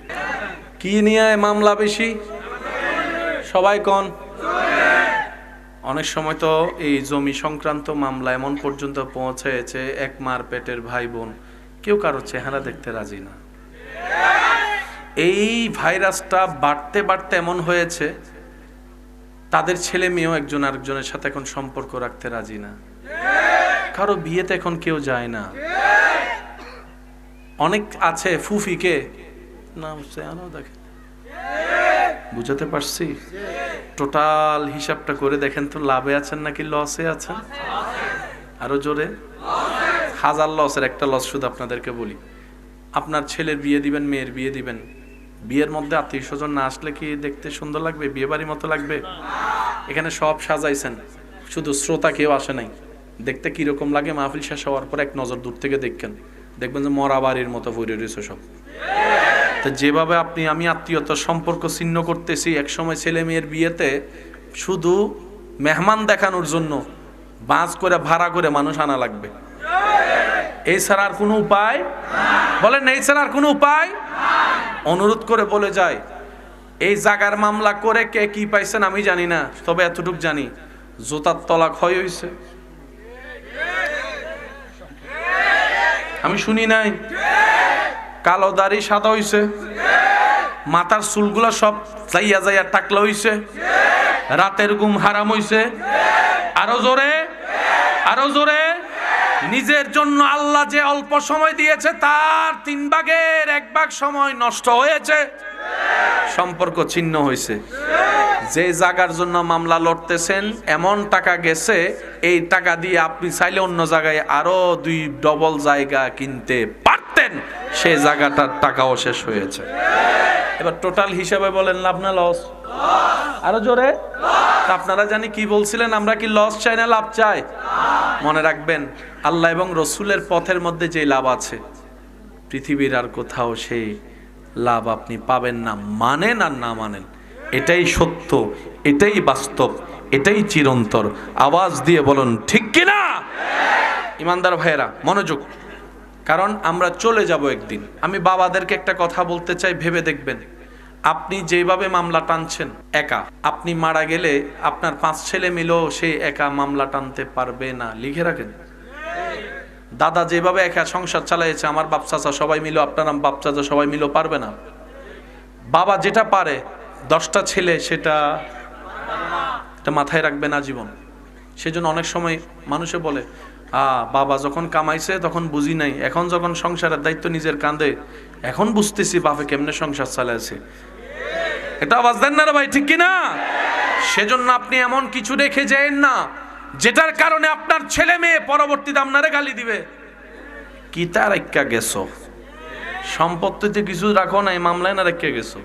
কি নিয়ে মামলা বেশি? সবাই কোন? অনেক সময় তো এই জমি সংক্রান্ত মামলা এমন পর্যন্ত পৌঁছেছে, এক মার পেটের ভাই বোন কেউ কারো চেহারা দেখতে রাজি না, এই ভাইরাসটা বাড়তে বাড়তে এমন হয়েছে, তাদের ছেলে মেয়েও একজন আরেকজনের সাথে এখন সম্পর্ক রাখতে রাজি না। কারো বিয়েতে এখন কেউ যায় না। অনেক আছে ফুফিকে নাম দেখেন, বুঝাতে পারছি? টোটাল হিসাবটা করে দেখেন তো, লাভে আছেন নাকি লসে আছেন? আরো জোরে। হাজার লসের একটা লস শুধু আপনাদেরকে বলি। আপনার ছেলের বিয়ে দিবেন, মেয়ের বিয়ে দিবেন, বিয়ের মধ্যে আত্মীয় স্বজন না আসলে কি দেখতে সুন্দর লাগবে? বিয়ে বাড়ির মতো লাগবে? এখানে সব সাজাইছেন, শুধু শ্রোতা কেউ আসে নাই। দেখতে কিরকম লাগে? মাহফিল শেষ হওয়ার পর এক নজর দূর থেকে দেখবেন যে মরা বাড়ির মতো ভরে রয়েছে সব। তো যেভাবে আমি আত্মীয়তার সম্পর্ক ছিন্ন করতেছি, একসময় ছেলে মেয়ের বিয়েতে শুধু মেহমান দেখানোর জন্য বাস করে ভাড়া করে মানুষ আনা লাগবে। এই ছাড়া আর কোনো উপায়? বলেন এই ছাড়া আর কোনো উপায়? অনুরোধ করে বলে যায়, এই জাগার মামলা করে কে কি পাইছেন আমি জানি না, তবে এতটুক জানি জোতার তলা ক্ষয় হয়েছে। আমি শুনি নাই? কালো দাড়ি সাদা হইছে, মাথার চুলগুলা সব যাইয়া যাইয়া টাকলা হইছে, রাতের ঘুম হারাম হইছে। আরো জোরে, আরো জোরে। নিজের জন্য আল্লাহ যে অল্প সময় দিয়েছে তার 3 ভাগের 1 ভাগ সময় নষ্ট হয়েছে, সম্পর্ক ছিন্ন হয়েছে। যে জায়গার জন্য মামলা লড়তেছেন এমন টাকা গেছে, এই টাকা দিয়ে আপনি চাইলে অন্য জায়গায় আরো 2 ডবল জায়গা কিনতে পারতেন, সেই জায়গাটার টাকাও শেষ হয়েছে। এবার টোটাল হিসাবে বলেন লাভ না লস? আরো জোরে। আপনারা জানি কি বলছিলেন, আমরা কি লস চাই না লাভ চাই? মনে রাখবেন, আল্লাহ এবং রসুলের পথের মধ্যে যে লাভ আছে, পৃথিবীর আর কোথাও সেই লাভ আপনি পাবেন না, মানেন আর না মানেন। এটাই সত্য, এটাই বাস্তব, এটাই চিরন্তর। আওয়াজ দিয়ে বলুন ঠিক কিনা? ইমানদার ভাইয়েরা মনোযোগ, কারণ আমরা চলে যাব একদিন। আমি বাবাদেরকে একটা কথা বলতে চাই, ভেবে দেখবেন, আপনি যেভাবে মামলা টানছেন একা, আপনি মারা গেলে আপনার 5 ছেলে মিলেও সেই একা মামলা টানতে পারবে না। লিখে রাখেন। দাদা যেভাবে একা সংসার চালাইছে, আমার বাপ চাচা সবাই মিলে, আপনার বাপ চাচা সবাই মিলেও পারবে না। বাবা যেটা পারে 10টা ছেলে সেটা মাথায় রাখবে না জীবন। সেজন্য অনেক সময় মানুষে বলে, বাবা যখন কামাইছে তখন বুঝি নাই, এখন যখন সংসারের দায়িত্ব নিজের কাঁধে, এখন বুঝতেছি বাপে কেমনে সংসার চালাইছে। এটা আওয়াজ দেন না রে ভাই, ঠিক কিনা? সেজন্য আপনি এমন কিছু রেখে যায়েন না যেটার কারণে আপনার ছেলে মেয়ে পরবর্তীতে আপনারে গালি দিবে। কি তার রেখা গেছো? সম্পত্তিতে কিছু রাখো নাই, মামলায় না রেখে গেছো।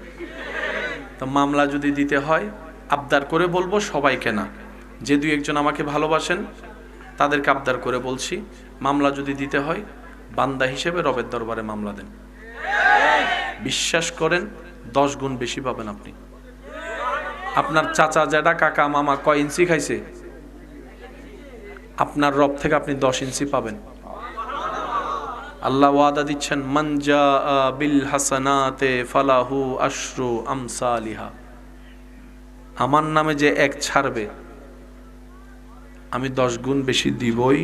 তো মামলা যদি দিতে হয় আবদার করে বলবো, সবাইকে না, যে 2-1 জন আমাকে ভালোবাসেন তাদেরকে আবদার করে বলছি, মামলা যদি দিতে হয় বান্দা হিসেবে রবের দরবারে মামলা দেন। বিশ্বাস করেন 10 গুণ বেশি পাবেন আপনি। আপনার চাচা জ্যাঠা কাকা মামা কয় ইঞ্চি খাইছে, আপনার রব থেকে আপনি 10 ইঞ্চি পাবেন। আল্লাহ ওয়াদা দিচ্ছেন, মান জাআ বিল হাসানাতে ফালাহু আশরু আমসালিহা। আমার নামে যে 1 ছাড়বে আমি 10 গুণ বেশি দিবই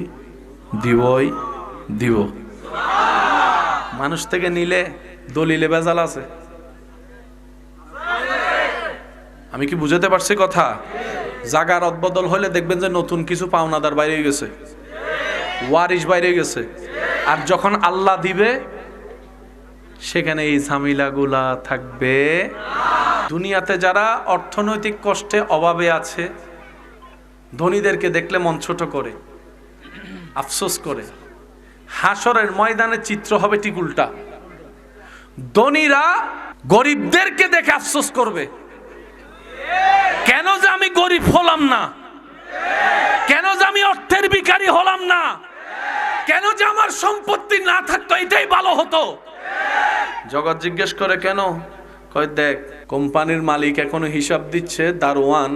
দিব। মানুষ থেকে নিলে দলিলে ভেজাল আছে। আমি কি বুঝাতে পারছি কথা? জাগার অদবদল হলে দেখবেন যে নতুন কিছু পাওনাদার বাইরে গেছে, ওয়ারিশ বাইরে গেছে। আর যখন আল্লাহ দিবে সেখানে এই ঝামেলাগুলা থাকবে। দুনিয়াতে যারা অর্থনৈতিক কষ্টে অভাবে আছে, ধনীদেরকে দেখলে মন ছোট করে, আফসোস করে। হাসরের ময়দানে চিত্র হবে ঠিক উল্টা। ধনীরা গরিবদেরকে দেখে আফসোস করবে, কেন যে আমি গরিব হলাম না, কেন যে আমি অর্থের ভিখারি হলাম না, কেন যে আমার সম্পত্তি না থাকতো, এটাই ভালো হতো। জগৎ জিজ্ঞেস করে কেন? কয় দেখ, কোম্পানির মালিক এখনো হিসাব দিচ্ছে, দারোয়ান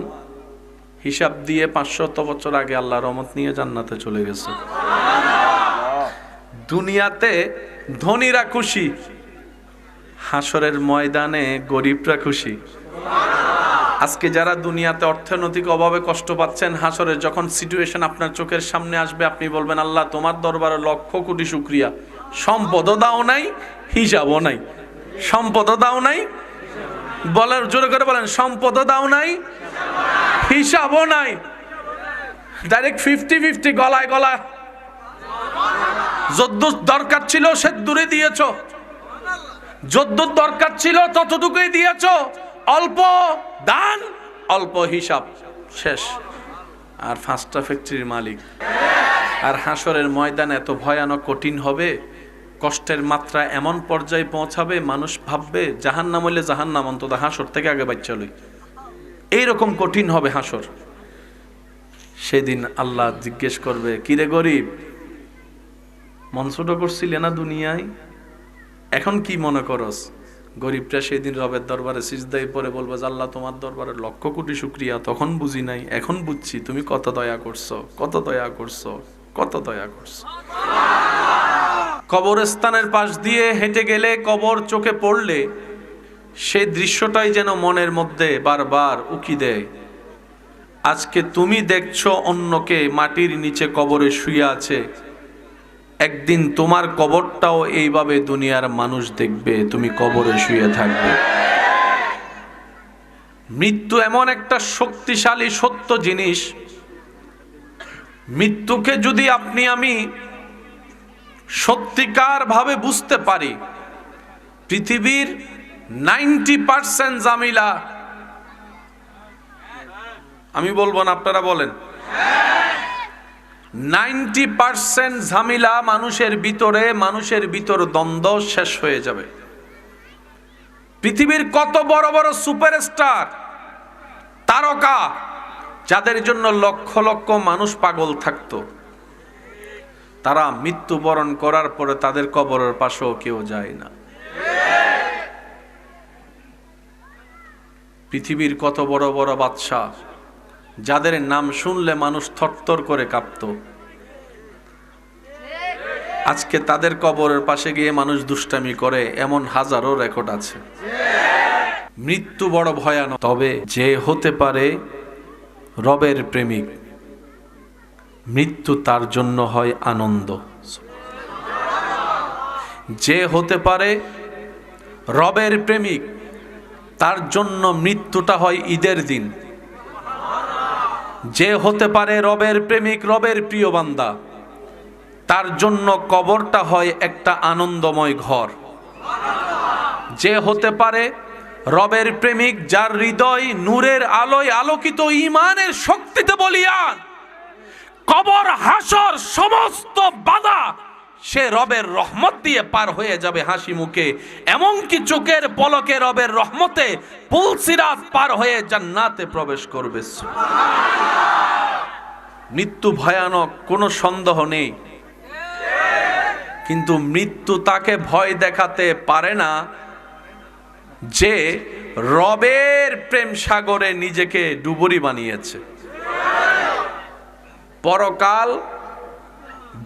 হিসাব দিয়ে 500 বছর আগে আল্লাহর রহমত নিয়ে জান্নাতে চলে গেছে। দুনিয়াতে ধনীরা খুশি, হাসরের ময়দানে গরিবরা খুশি। আজকে যারা দুনিয়াতে অর্থনৈতিক অভাবে কষ্ট পাচ্ছেন, হাসরে যখন সিচুয়েশন আপনার চোখের সামনে আসবে, আপনি বলবেন আল্লাহ তোমার দরবারে লক্ষ কোটি শুকরিয়া, সম্পদও দাও নাই, হিসাবও নাই। সম্পদও দাও নাই, বলার জোরে করে বলেন, সম্পদও দাও নাই, হিসাবও নাই, ডাইরেক্ট 50-50, গলায় গলা। যদ্দূর দরকার ছিল সে দূরে দিয়েছ, যদ্দূর দরকার ছিল ততটুকুই দিয়েছ। অল্প দান, অল্প হিসাব, শেষ। আর 5টা ফ্যাক্টরির মালিক। আর হাসরের ময়দান এত ভয়ানক কঠিন হবে, কষ্টের মাত্রা এমন পর্যায়ে পৌঁছাবে, মানুষ ভাববে জাহান্নাম হইলে জাহান্নাম অন্তত হাসর থেকে আগে বাচ্চা লই। এইরকম কঠিন হবে হাসর। সেদিন আল্লাহ জিজ্ঞেস করবে, কিরে গরিব, মন ছোট করছিলে না দুনিয়ায়, এখন কি মনে করস? গরিবটা সেদিন রবের দরবারে সিজদায় পড়ে বলবে, আল্লাহ তোমার দরবারে লক্ষ কোটি শুকরিয়া, তখন বুঝি নাই, এখন বুঝছি তুমি কত দয়া করছো, কত দয়া করছো, কত দয়া করছো। কবরস্থানের পাশ দিয়ে হেঁটে গেলে, কবর চোখে পড়লে, সেই দৃশ্যটাই যেন মনের মধ্যে বারবার উকি দেয়। আজকে তুমি দেখছো অন্যকে মাটির নিচে কবরে শুয়ে আছে, একদিন তোমার কবরটাও এইভাবে দুনিয়ার মানুষ দেখবে, তুমি কবরে শুয়ে থাকবে। মৃত্যু এমন একটা শক্তিশালী সত্য জিনিস, মৃত্যুকে যদি আপনি আমি সত্যিকার ভাবে বুঝতে পারি, পৃথিবীর 90% জামিলা, আমি বলবো না আপনারা বলেন, 90% ঝামেলা মানুষের ভিতর দ্বন্দ্ব শেষ হয়ে যাবে। পৃথিবীর কত বড় বড় সুপারস্টার, তারকা, যাদের জন্য লক্ষ লক্ষ মানুষ পাগল থাকতো, তারা মৃত্যুবরণ করার পরে তাদের কবরের পাশেও কেউ যায় না। পৃথিবীর কত বড় বড় বাদশা, যাদের নাম শুনলে মানুষ থরথর করে কাঁপত, আজকে তাদের কবরের পাশে গিয়ে মানুষ দুষ্টামি করে, এমন হাজারো রেকর্ড আছে। মৃত্যু বড় ভয়ানক। তবে যে হতে পারে রবের প্রেমিক, মৃত্যু তার জন্য হয় আনন্দ। যে হতে পারে রবের প্রেমিক, তার জন্য মৃত্যুটা হয় ঈদের দিন। যে হতে পারে রবের প্রেমিক, রবের প্রিয় বান্দা, তার জন্য কবরটা হয় একটা আনন্দময় ঘর। যে হতে পারে রবের প্রেমিক, যার হৃদয় নূরের আলোয় আলোকিত, ঈমানের শক্তিতে বলিয়ান, কবর হাসর সমস্ত বাধা সে রবের রহমত দিয়ে পার হয়ে যাবে হাসি মুখে। এমনকি চোখের পলকে রবের রহমতে পুলসিরাত পার হয়ে জান্নাতে প্রবেশ করবে। মৃত্যু ভয়ানক, কোনো সন্দেহ নেই, কিন্তু মৃত্যু তাকে ভয় দেখাতে পারে না যে রবের প্রেম সাগরে নিজেকে ডুবুরি বানিয়েছে। পরকাল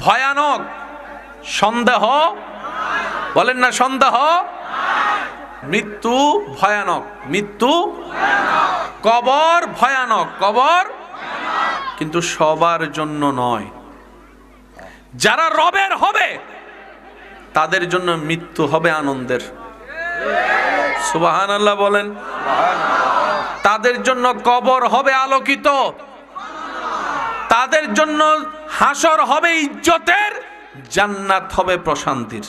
ভয়ানক, সন্দেহ বলেন না, সন্দেহ। মৃত্যু ভয়ানক, মৃত্যু, কবর ভয়ানক, কবর, কিন্তু সবার জন্য নয়। যারা রবের হবে তাদের জন্য মৃত্যু হবে আনন্দের। সুবহানাল্লাহ বলেন। তাদের জন্য কবর হবে আলোকিত, তাদের জন্য হাসর হবে ইজ্জতের, জান্নাত হবে প্রশান্তির।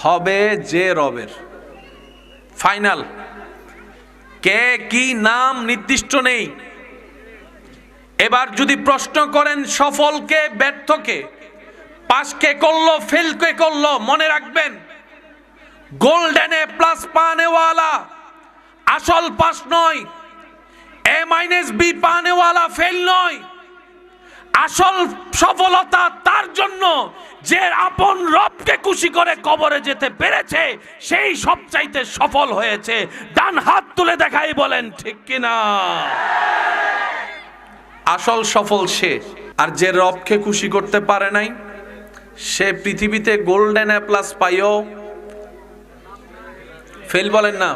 হবে যে রবের। ফাইনাল। কে কি নাম নির্দিষ্ট নেই। এবার যদি প্রশ্ন করেন সফলকে ব্যর্থকে, পাস কে করলো ফেল কে করলো, মনে রাখবেন গোল্ডেন এ প্লাস পানেওয়ালা আসল পাস নয়, A-B পানেওয়ালা ফেল নয়। আসল সফলতা তার জন্য যে আপন রবকে খুশি করে কবরে যেতে পেরেছে, সেই সবচাইতে সফল হয়েছে। ডান হাত তুলে দেখাই বলেন ঠিক কিনা। আসল সফল সে। আর যে রবকে খুশি করতে পারে নাই, সে পৃথিবীতে গোল্ডেন এ প্লাস পাইও ফেল, বলেন না,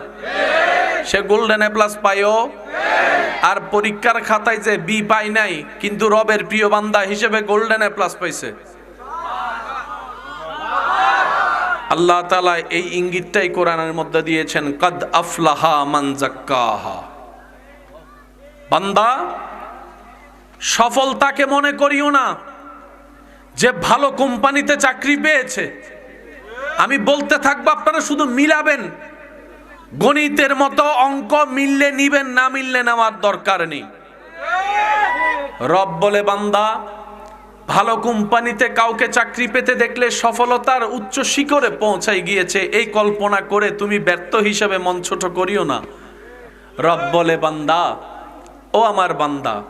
সে গোল্ডেন এ প্লাস পাইও আর পরীক্ষার খাতায় যে বি পাই নাই, কিন্তু রবের প্রিয় বান্দা হিসেবে গোল্ডেন এ প্লাস পাইছে। আল্লাহ তাআলা এই ইঙ্গিতটাই কোরআনের মধ্যে দিয়েছেন, কাদ আফলাহা মান যাক্কাহা। বান্দা, সফলতাকে মনে করিও না যে ভালো কোম্পানিতে চাকরি পেয়েছে। আমি বলতে থাকবো, আপনারা শুধু মিলাবেন, গণিতের মতো অঙ্ক মিললে নিবেন, না মিললে নেওয়ার দরকার নেই। রব বলে, বান্দা, ভালো কোম্পানিতে কাউকে চাকরি পেতে দেখলে সফলতার উচ্চ শিখরে পৌঁছাই গিয়েছে, এই কল্পনা করে তুমি ব্যর্থ হিসেবে মন ছোট করিও না। রব বলে, বান্দা, ও আমার বান্দা,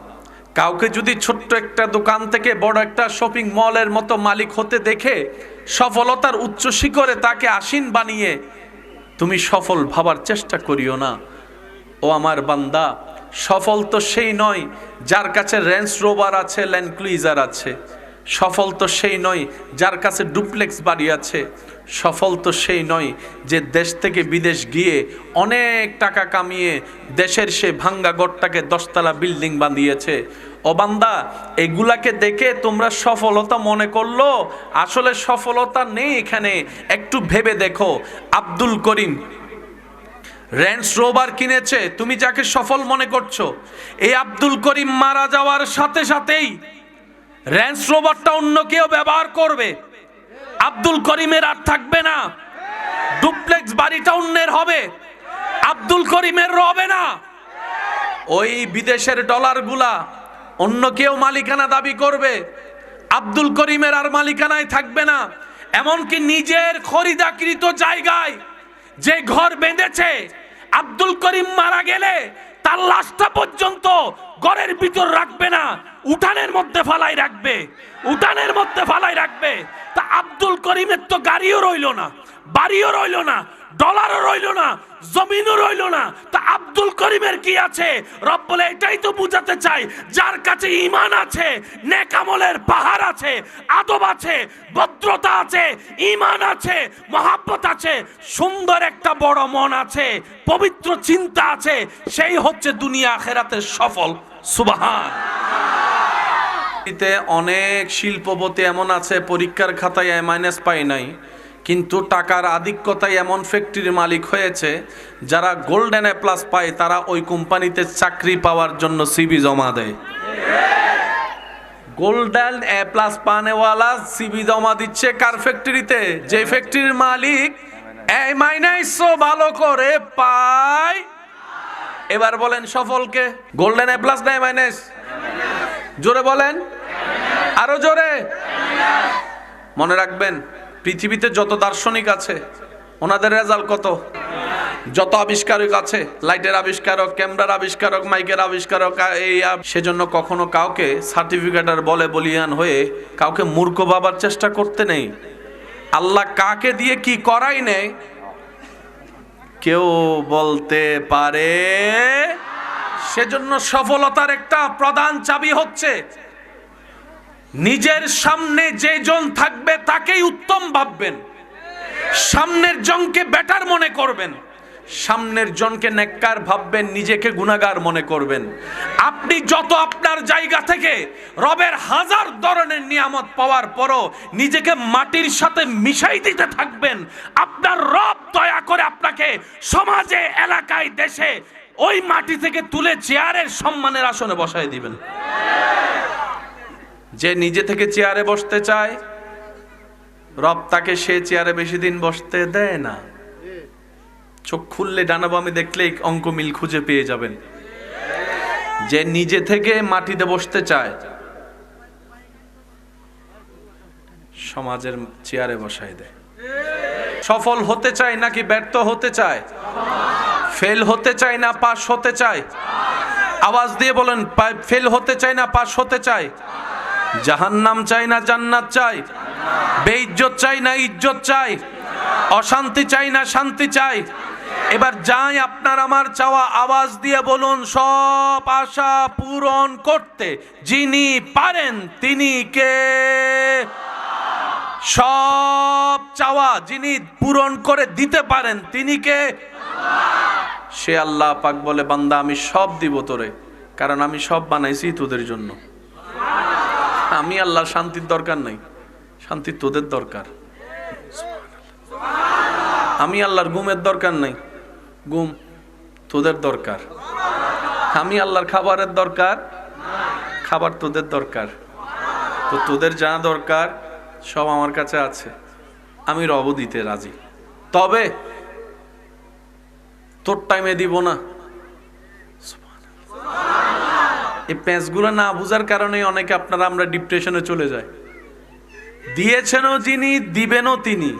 কাউকে যদি ছোট্ট একটা দোকান থেকে বড় একটা শপিং মলের মতো মালিক হতে দেখে সফলতার উচ্চ শিখরে তাকে আসীন বানিয়ে তুমি সফল ভাবার চেষ্টা করিও না। ও আমার বান্দা, সফল তো সেই নয় যার কাছে রেঞ্জ রোভার আছে, ল্যান্ড ক্রুইজার আছে। সফল তো সেই নয় যার কাছে ডুপ্লেক্স বাড়ি আছে। সফল তো সেই নয় যে দেশ থেকে বিদেশ গিয়ে অনেক টাকা কামিয়ে দেশের সে ভাঙ্গা গড়টাকে 10তলা বিল্ডিং বানিয়েছে। ও বান্দা, এগুলাকে দেখে তোমরা সফলতা মনে করলো, আসলে সফলতা নেই এখানে। একটু ভেবে দেখো, আব্দুল করিম রেঞ্জ রোভার কিনেছে, তুমি যাকে সফল মনে করছো, এই আব্দুল করিম মারা যাওয়ার সাথে সাথেই রেঞ্জ রোভারটা অন্য কেউ ব্যবহার করবে। আব্দুল করিমের আর থাকবে না, ডুপ্লেক্স বাড়িটা অন্যের হবে, আব্দুল করিমের হবে না। ওই বিদেশের ডলারগুলা অন্য কেউ মালিকানা দাবি করবে, আব্দুল করিমের আর মালিকানায় থাকবে না। এমনকি নিজের খরিদাকৃত জায়গায় যে ঘর বেঁধেছে, আব্দুল করিম মারা গেলে তার লাশটা পর্যন্ত ঘরের ভিতর রাখবে না, উঠানের মধ্যে ফালাই রাখবে, উঠানের মধ্যে ফালাই রাখবে। তা আব্দুল করিমের তো গাড়িও রইল না, বাড়িও রইল না, ডলারও রইল না, জমিনও রইল না। তা আব্দুল করিমের কি আছে? রব বলে, এটাই তো বুঝাতে চাই, যার কাছে ঈমান আছে, নেক আমলের পাহাড় আছে, আদব আছে, ভদ্রতা আছে, ঈমান আছে, মহব্বত আছে, সুন্দর একটা বড় মন আছে, পবিত্র চিন্তা আছে, সেই হচ্ছে দুনিয়া আখিরাতের সফল। সুবহান। অনেক শিল্পপতি এমন আছে, পরীক্ষার খাতায় A- পায় নাই, কিন্তু টাকার আধিক্যতায় এমন ফ্যাক্টরির মালিক হয়েছে, যারা গোল্ডেন A+ পায় তারা ওই কোম্পানিতে চাকরি পাওয়ার জন্য সিভি জমা দেয়। গোল্ডেন A+ পানেওয়ালা সিভি জমা দিচ্ছে কার ফ্যাক্টরিতে? যে ফ্যাক্টরির মালিক A- ভালো করে পায়। এবার বলেন, সফলকে গোল্ডেন A+ না A-? জোরে বলেন, আরো জোরে। মনে রাখবেন, পৃথিবীতে যত দার্শনিক আছে ওনাদের রেজাল্ট কত? যত আবিষ্কারক আছে, লাইটের আবিষ্কারক, ক্যামেরার আবিষ্কারক, মাইকের আবিষ্কারক, এই সেজন্য কখনো কাউকে সার্টিফিকেটার বলে বলিয়ান হয়ে কাউকে মূর্খ ভাবার চেষ্টা করতে নেই। আল্লাহ কাকে দিয়ে কি করাই নেই কেউ বলতে পারে। সেজন্য সফলতার একটা প্রধান চাবি হচ্ছে নিজের সামনে যে জন থাকবে তাকেই উত্তম ভাববেন, সামনের জনকে বেটার মনে করবেন, সামনের জনকে নেককার ভাববেন, নিজেকে গুনাহগার মনে করবেন। আপনি যত আপনার জায়গা থেকে রবের হাজার ধরনের নিয়ামত পাওয়ার পরও নিজেকে মাটির সাথে মিশাই দিতে থাকবেন, আপনার রব দয়া করে আপনাকে সমাজে, এলাকায়, দেশে ওই মাটি থেকে তুলে চেয়ারের সম্মানের আসনে বসাই দিবেন। যে নিজে থেকে চেয়ারে বসতে চায়, রব তাকে সে চেয়ারে বেশি দিন বসতে দেয় না। চোখ খুললে ডানা বামে দেখলেই অঙ্ক মিল খুঁজে পেয়ে যাবেন। যে নিজে থেকে মাটিতে বসতে চায়, সমাজের চেয়ারে বসাই দেয়। সফল হতে চায় নাকি ব্যর্থ হতে চায়? ফেল হতে চায় না পাস হতে চায়? আওয়াজ দিয়ে বলেন, ফেল হতে চায় না পাস হতে চায়? জাহান্নাম চাই না জান্নাত চাই? বেইজ্জত চাই না ইজ্জত চাই? অশান্তি চাই না শান্তি চাই? এবার যাই আপনার আমার চাওয়া, আওয়াজ দিয়ে বলুন, সব আশা পূরণ করতে যিনি পারেন তিনি কে? সব চাওয়া যিনি পূরণ করে দিতে পারেন তিনি কে? সে আল্লাহ পাক বলে, বান্দা আমি সব দিব তোরে, কারণ আমি সব বানাইছি তোদের জন্য। আমি আল্লাহর শান্তির দরকার নাই, শান্তি তোদের দরকার। আমি আল্লাহর ঘুমের দরকার নাই, ঘুম তোদের দরকার। আমি আল্লাহর খাবারের দরকার, খাবার তোদের দরকার। তো তোদের যা দরকার সব আমার কাছে আছে, আমি রব দিতে রাজি, তবে তোর টাইমে দিব না। এই প্যাঁচগুলো না বুঝার কারণে অনেকে আপনারা আমরা ডিপ্রেশনে চলে যায়। দিয়েছেনও যিনি, দিবেনও তিনি,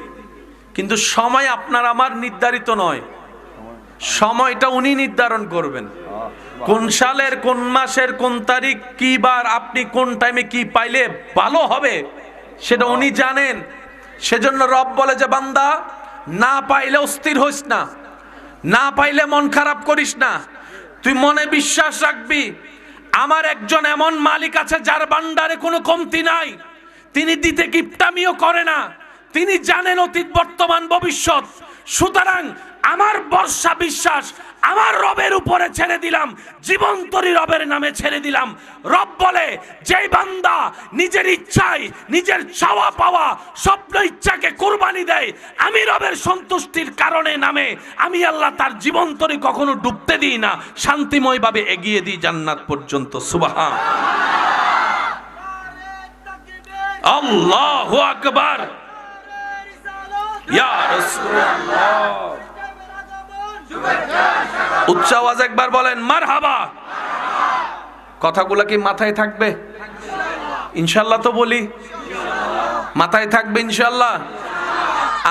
কিন্তু সময় আপনার আমার নির্ধারিত নয়, সময়টা উনি নির্ধারণ করবেন। কোন সালের কোন মাসের কোন তারিখ কি বার আপনি কোন টাইমে কি পাইলে ভালো হবে সেটা উনি জানেন। সেজন্য রব বলে যে বান্দা, না পাইলে অস্থির হইস না, না পাইলে মন খারাপ করিস না, তুই মনে বিশ্বাস রাখবি আমার একজন এমন মালিক আছে যার ভান্ডারে কোনো কমতি নাই। তিনি দিতে কিপটামিও করে না, তিনি জানেন অতীত বর্তমান ভবিষ্যৎ। সুতরাং আমার ভরসা বিশ্বাস আমার রবের উপরে ছেড়ে দিলাম, জীবন্তরী রবের নামে ছেড়ে দিলাম। রব বলে যেই বান্দা নিজের ইচ্ছায় নিজের চাওয়া পাওয়া স্বপ্ন ইচ্ছাকে কুরবানি দেয়, আমি রবের সন্তুষ্টির কারণে নামে আমি আল্লাহ তার জীবন্তরী কখনো ডুবতে দিই না, শান্তিময় ভাবে এগিয়ে দিই জান্নাত পর্যন্ত। সুবহান আল্লাহু আকবার, ইয়া রাসূলুল্লাহ। উচ্চ আওয়াজ একবার বলেন মারহাবা। কথাগুলো কি মাথায় থাকবে? ইনশাআল্লাহ তো বলি, মাথায় থাকবে ইনশাআল্লাহ।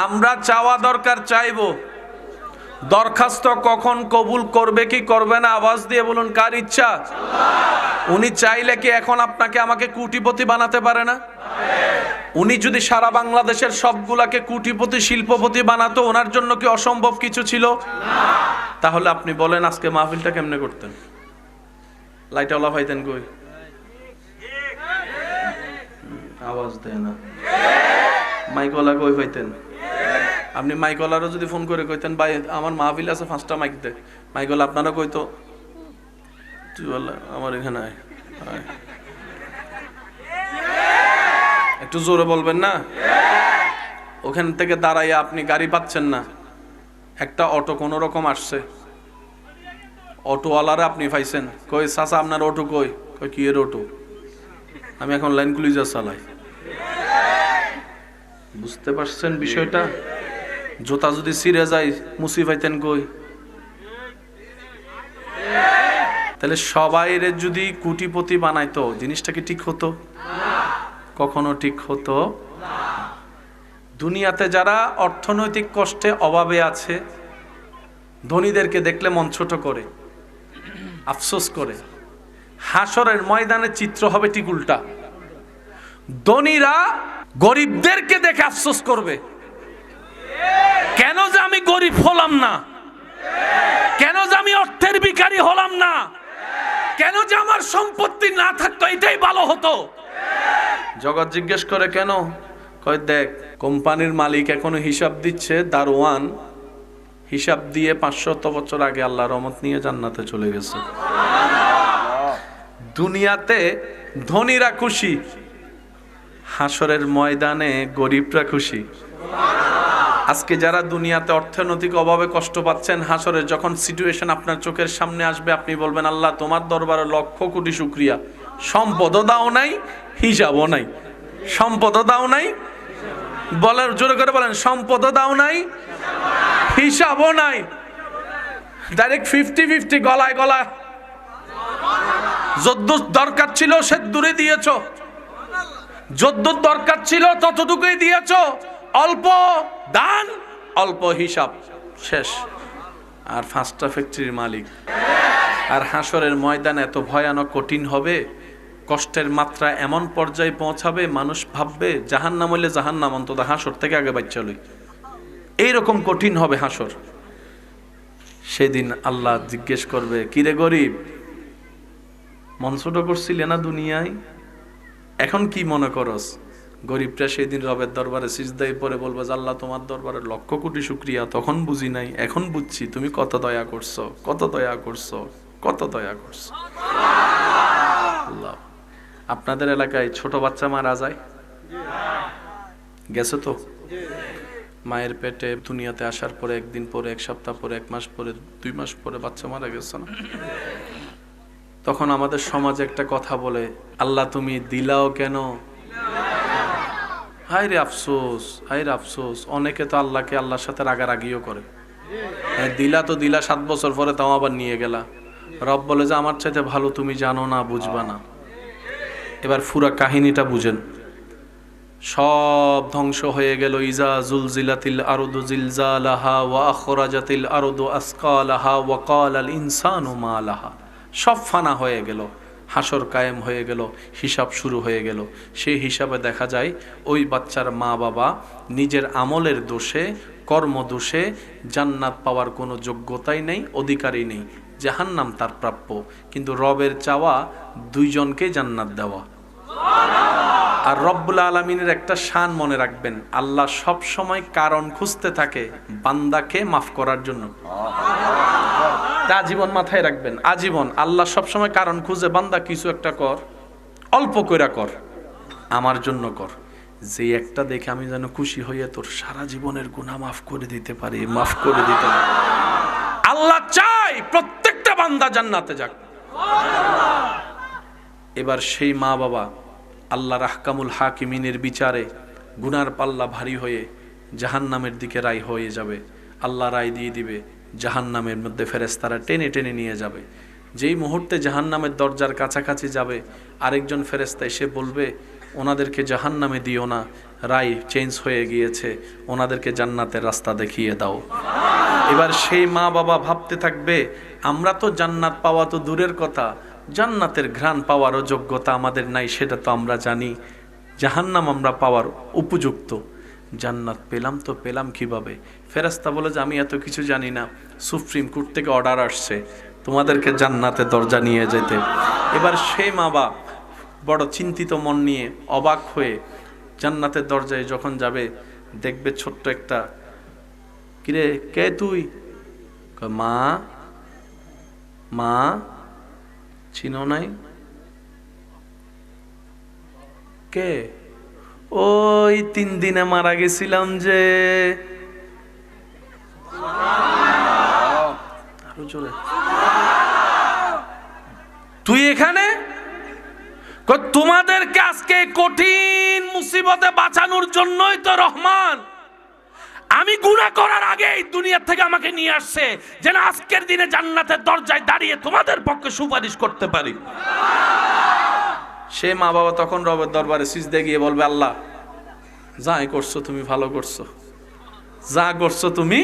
আমরা চাওয়া দরকার চাইবো, দরখাস্ত কখন কবুল করবে কি করবে না আওয়াজ দিয়ে বলুন কার ইচ্ছা? উনি চাইলে কি এখন আপনাকে আমাকে কোটিপতি বানাতে পারে না? উনি যদি সারা বাংলাদেশের সবগুলাকে কোটিপতি শিল্পপতি বানাতো, ওনার জন্য কি অসম্ভব কিছু ছিল? তাহলে আপনি বলেন আজকে মাহফিলটা কেমনে করতেন? লাইট ওলা পাইতেন কই? আওয়াজ দেয় না। মাইকওয়ালা কই পাইতেন? আপনি মাইকওয়ালারও যদি ফোন করে কইতেন ভাই আমার মাহফিল আছে 5টা মাইক দে, মাইকওয়ালা আপনারা কইতো তুই বল আমার এখানে আয়, একটু জোরে বলবেন না? ওখান থেকে দাঁড়াইয়া আপনি গাড়ি পাচ্ছেন না, একটা অটো কোন রকম আসছে, অটোওয়ালারে আপনি পাইছেন, কই চাচা আপনার অটো কই? কই কি এর অটো? আমি এখন লাইন ক্লুজার চালাই। বুঝতে পারছেন বিষয়টা? জোতা যদি ছিঁড়ে যায় মুসি পাইতেন কই? তাহলে সবাইরে যদি কোটিপতি বানাইতো জিনিসটা কি ঠিক হতো? কখনো ঠিক হতো না। দুনিয়াতে যারা অর্থনৈতিক কষ্টে অভাবে আছে, ধনীদেরকে দেখলে মন ছোট করে, আফসোস করে। হাসরের ময়দানে চিত্র হবে ঠিক উল্টা। ধনীরা গরিবদেরকে দেখে আফসোস করবে, কেন যে আমি গরিব হলাম না, কেন যে আমি অর্থের ভিখারি হলাম না, কেন যে আমার সম্পত্তি না থাকতো, এটাই ভালো হতো। জগৎ জিজ্ঞেস করে কেন? কয় দেখ কোম্পানির মালিক এখনো হিসাব দিচ্ছে, দারোয়ান হিসাব দিয়ে 500 বছর আগে আল্লাহর রহমত নিয়ে জান্নাতে চলে গেছে। দুনিয়াতে ধনীরা খুশি, হাসরের ময়দানে গরিবরা খুশি। আজকে যারা দুনিয়াতে অর্থনৈতিক অভাবে কষ্ট পাচ্ছেন, হাসরে যখন সিচুয়েশন আপনার চোখের সামনে আসবে আপনি বলবেন আল্লাহ তোমার দরবারে লক্ষ কোটি শুকরিয়া, সম্পদও দাও নাই হিসাবও নাই, সম্পদও দাও নাই, বলেন জোরে করে বলেন সম্পদও দাও নাই হিসাবও নাই, ডাইরেক্ট 50-50 গলায় গলা। যদ্দূর দরকার ছিল সে দূরে দিয়েছো, যদ্দূর দরকার ছিল ততটুকুই দিয়েছো। অল্প দান অল্প হিসাব, শেষ। আর 5টা ফ্যাক্টরির মালিক। আর হাসরের ময়দান এত ভয়ানক কঠিন হবে, কষ্টের মাত্রা এমন পর্যায়ে পৌঁছাবে মানুষ ভাববে জাহান্নাম হইলে জাহান্নাম অন্তত হাসর থেকে আগে বাচ্চা লই, এইরকম কঠিন হবে হাসর। সেদিন আল্লাহ জিজ্ঞেস করবে কিরে গরিব, মন ছোট করছিলে না দুনিয়ায়, এখন কি মনে করস? গরিবটা সেদিন রবের দরবারে সিজদায় পড়ে বলবে আল্লাহ তোমার দরবারে লক্ষ কোটি শুকরিয়া, তখন বুঝি নাই এখন বুঝছি তুমি কত দয়া করছো, কত দয়া করছো, কত দয়া করছো। আল্লাহ, আপনাদের এলাকায় ছোট বাচ্চা মারা যায়? গেছে তো? মায়ের পেটে দুনিয়াতে আসার পরে একদিন পরে, এক সপ্তাহ পরে, এক মাস পরে, 2 মাস পরে বাচ্চা মারা গেছে না? তখন আমাদের সমাজে একটা কথা বলে, আল্লাহ তুমি দিলাও কেন? হায় রে আফসোস, হায় রে আফসোস। অনেকে তো আল্লাহকে আল্লাহর সাথে রাগারাগিও করে। দিলা তো দিলা, 7 বছর পরে তাও আবার নিয়ে গেলা। রব বলে যে আমার চাইতে ভালো তুমি জানো না, বুঝবা না। এবার পুরা কাহিনীটা বুঝেন। সব ধ্বংস হয়ে গেল। ইজা জুলজিলাতিল আরদু জিলজালাহা ওয়া আখরাজাতিল আরদু আসকালাহা ওয়া ক্বালাল ইনসানু মা লাহা। সব ফানা হয়ে গেল, হাসর কায়েম হয়ে গেল, হিসাব শুরু হয়ে গেল। সেই হিসাবে দেখা যায় ওই বাচ্চার মা বাবা নিজের আমলের দোষে, কর্ম দোষে জান্নাত পাওয়ার কোনো যোগ্যতাই নেই, অধিকারই নেই। জাহান্নাম তার প্রাপ্য। কিন্তু রবের চাওয়া 2 জনকে জান্নাত দেওয়া। আর রব্বুল আলামিনের একটা শান মনে রাখবেন, আল্লাহ সব সময় কারণ খুঁজতে থাকে বান্দাকে মাফ করার জন্য। আজীবন মাথায় রাখবেন, আজীবন আল্লাহ সব সময় কারণ খুঁজে, বান্দা কিছু একটা কর, অল্প কইরা কর, আমার জন্য কর, যে একটা দেখে আমি যেন খুশি হইয়া তোর সারা জীবনের গুনাহ মাফ করে দিতে পারি, মাফ করে দিতে পারি। আল্লাহ চাই প্রত্যেকটা বান্দা জান্নাতে যাক। এবার সেই মা বাবা আল্লাহর আহকামুল হাকিমিনের বিচারে গুনার পাল্লা ভারী হয়ে জাহান্নামের দিকে রায় হয়ে যাবে। আল্লাহ রায় দিয়ে দিবে, জাহান্নামের মধ্যে ফেরেশতারা টেনে টেনে নিয়ে যাবে। যেই মুহূর্তে জাহান্নামের দরজার কাছাকাছি যাবে, আরেকজন ফেরেশতা এসে বলবে ওনাদেরকে জাহান্নামে দিও না, রায় চেঞ্জ হয়ে গিয়েছে, ওনাদেরকে জান্নাতের রাস্তা দেখিয়ে দাও। এবার সেই মা বাবা ভাবতে থাকবে, আমরা তো জান্নাত পাওয়া তো দূরের কথা, জান্নাতের ঘ্রাণ পাওয়ারও যোগ্যতা আমাদের নাই, সেটা তো আমরা জানি। জাহান্নাম আমরা পাওয়ার উপযুক্ত, জান্নাত পেলাম তো পেলাম কিভাবে? ফেরেশতা বলে যে আমি এত কিছু জানি না, সুপ্রিম কোর্ট থেকে অর্ডার আসছে তোমাদেরকে জান্নাতে দরজা নিয়ে যেতে। এবার সেই মা বাবা বড় চিন্তিত মন নিয়ে অবাক হয়ে জান্নাতের দরজায় যখন যাবে, দেখবে ছোট্ট একটা, কিরে কে তুই? মা, মা চিনো নাই? কে? ওই 3 দিনে মারা গেছিলাম যে। আরো জোরে। তুই এখানে? তোমাদেরকে আজকে কঠিন মুসিবতে বাঁচানোর জন্যই তো রহমান আমি গুনাহ করার আগে এই দুনিয়া থেকে আমাকে নিয়ে আসছে, যেন আজকের দিনে জান্নাতের দরজায় দাঁড়িয়ে তোমাদের পক্ষে সুপারিশ করতে পারি। সে মা বাবা তখন রবের দরবারে সিজদে গিয়ে বলবে, আল্লাহ যাই করছো তুমি ভালো করছো, যা করছো তুমি।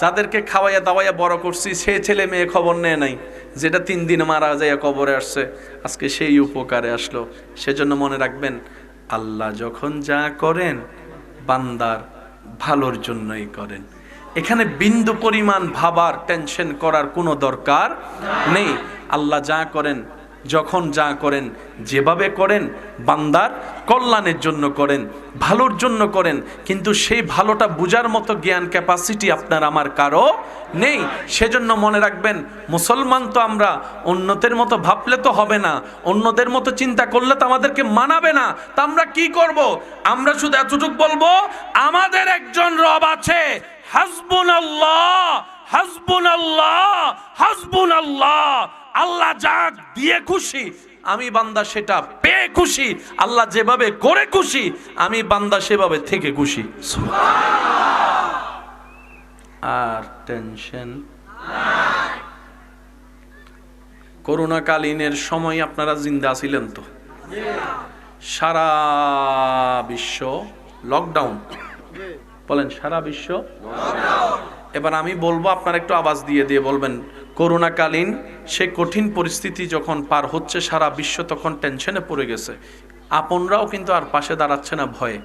যাদেরকে খাওয়াইয়া দাওয়াইয়া বড় করছি, সে ছেলে মেয়ে খবর নেয় নাই, যেটা 3 দিনে মারা যায় কবরে আসছে, আজকে সেই উপকারে আসলো। সেজন্য মনে রাখবেন, আল্লাহ যখন যা করেন বান্দার ভালোর জন্যই করেন। এখানে বিন্দু পরিমাণ ভাবার, টেনশন করার কোনো দরকার নেই। আল্লাহ যা করেন, যখন যা করেন, যেভাবে করেন বান্দার কল্যাণের জন্য করেন, ভালোর জন্য করেন। কিন্তু সেই ভালোটা বুঝার মতো জ্ঞান ক্যাপাসিটি আপনার আমার কারো নেই। সেজন্য মনে রাখবেন, মুসলমান তো আমরা, অন্যদের মতো ভাবলে তো হবে না, অন্যদের মতো চিন্তা করলে তো আমাদেরকে মানাবে না। তা আমরা কি করব? আমরা শুধু এতটুকু বলবো, আমাদের একজন রব আছে, হাসবুনাল্লাহ, হাসবুনাল্লাহ, হাসবুনাল্লাহ। আল্লাহ যা দিয়ে খুশি, আমি বান্দা সেটা পেয়ে খুশি। আল্লাহ যেভাবে করে খুশি, আমি বান্দা সেভাবে থেকে খুশি। আর টেনশন নাই। করোনাকালীনের সময় আপনারা জিন্দা ছিলেন তো? সারা বিশ্ব লকডাউন, বলেন সারা বিশ্ব লকডাউন। এবার আমি বলবো, আপনারা একটু আওয়াজ দিয়ে দিয়ে বলবেন, করোনাকালীন সে কঠিন পরিস্থিতি যখন পার হচ্ছে সারা বিশ্ব, তখন টেনশনে পড়ে গেছে। আপনরাও কিন্তু আর পাশে দাঁড়াচ্ছে না ভয়ে,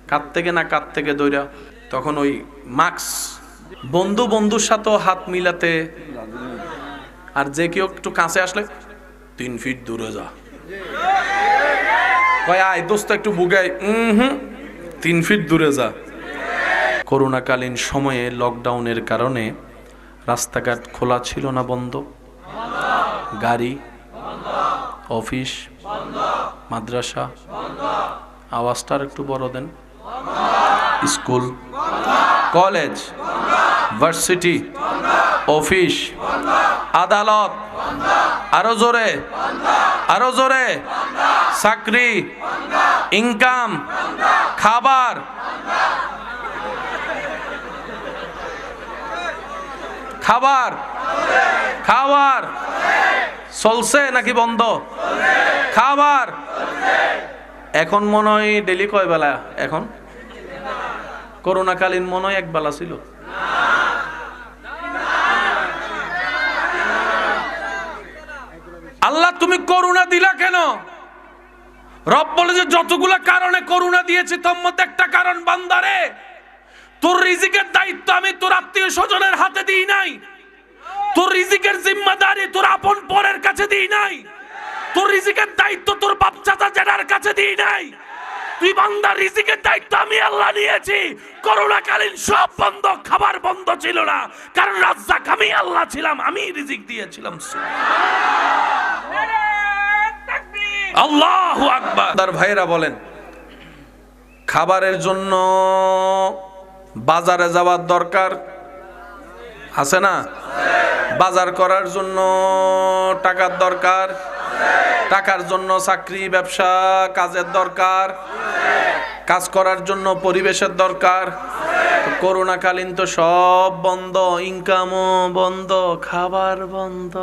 কাঁদ থেকে না কাঁদ থেকে দইরা। তখন ওই মাস্ক, বন্ধু বন্ধুর সাথেও হাত মিলাতে, আর যে কেউ একটু কাছে আসলে 3 ফিট দূরে যা, আয় দোস্ত একটু বুগাই, 3 ফিট দূরে যা। করোনাকালীন সময়ে লকডাউনের কারণে রাস্তাঘাট খোলা ছিল না, বন্ধ, গাড়ি, অফিস, মাদ্রাসা, আওয়াজটার একটু বড় দেন। স্কুল, কলেজ, ভার্সিটি, অফিস, আদালত, আরো জোরে, আরো জোরে, চাকরি, ইনকাম, খাবার, খাবার, খাবার চলছে নাকি বন্ধ? খাবার এখন মনে হয় ডেলি কয় বেলা? এখন করোনাকালীন মনে হয় এক বেলা ছিল। আল্লাহ তুমি করুণা দিলা কেন? রব বলে যে যতগুলা কারণে করুণা দিয়েছি তোর মধ্যে একটা কারণ, বান্দারে তোর রিজিকের দায়িত্ব আমি তোর আত্মীয় স্বজনের হাতে দিই নাই, তোর রিজিকের জিম্মাদারি তোর আপন পরের কাছে দিই নাই, তোর রিজিকের দায়িত্ব তোর বাপ চাচা জেঠার কাছে দিই নাই। তুই বান্দার রিজিকের দায়িত্ব আমি আল্লাহ নিয়েছি। করোনাকালীন সব বন্ধ, খাবার বন্ধ ছিল না, কারণ রাজ্জাক আমি আল্লাহ ছিলাম, আমি রিজিক দিয়েছিলাম। আল্লাহু আকবার। তার ভাইরা বলেন, খাবারের জন্য বাজারে যাওয়ার দরকার আছে না? বাজার করার জন্য টাকার দরকার, টাকার জন্য চাকরি ব্যবসা কাজের দরকার, কাজ করার জন্য পরিবেশের দরকার। করোনাকালীন তো সব বন্ধ, ইনকামও বন্ধ, খাবার বন্ধ।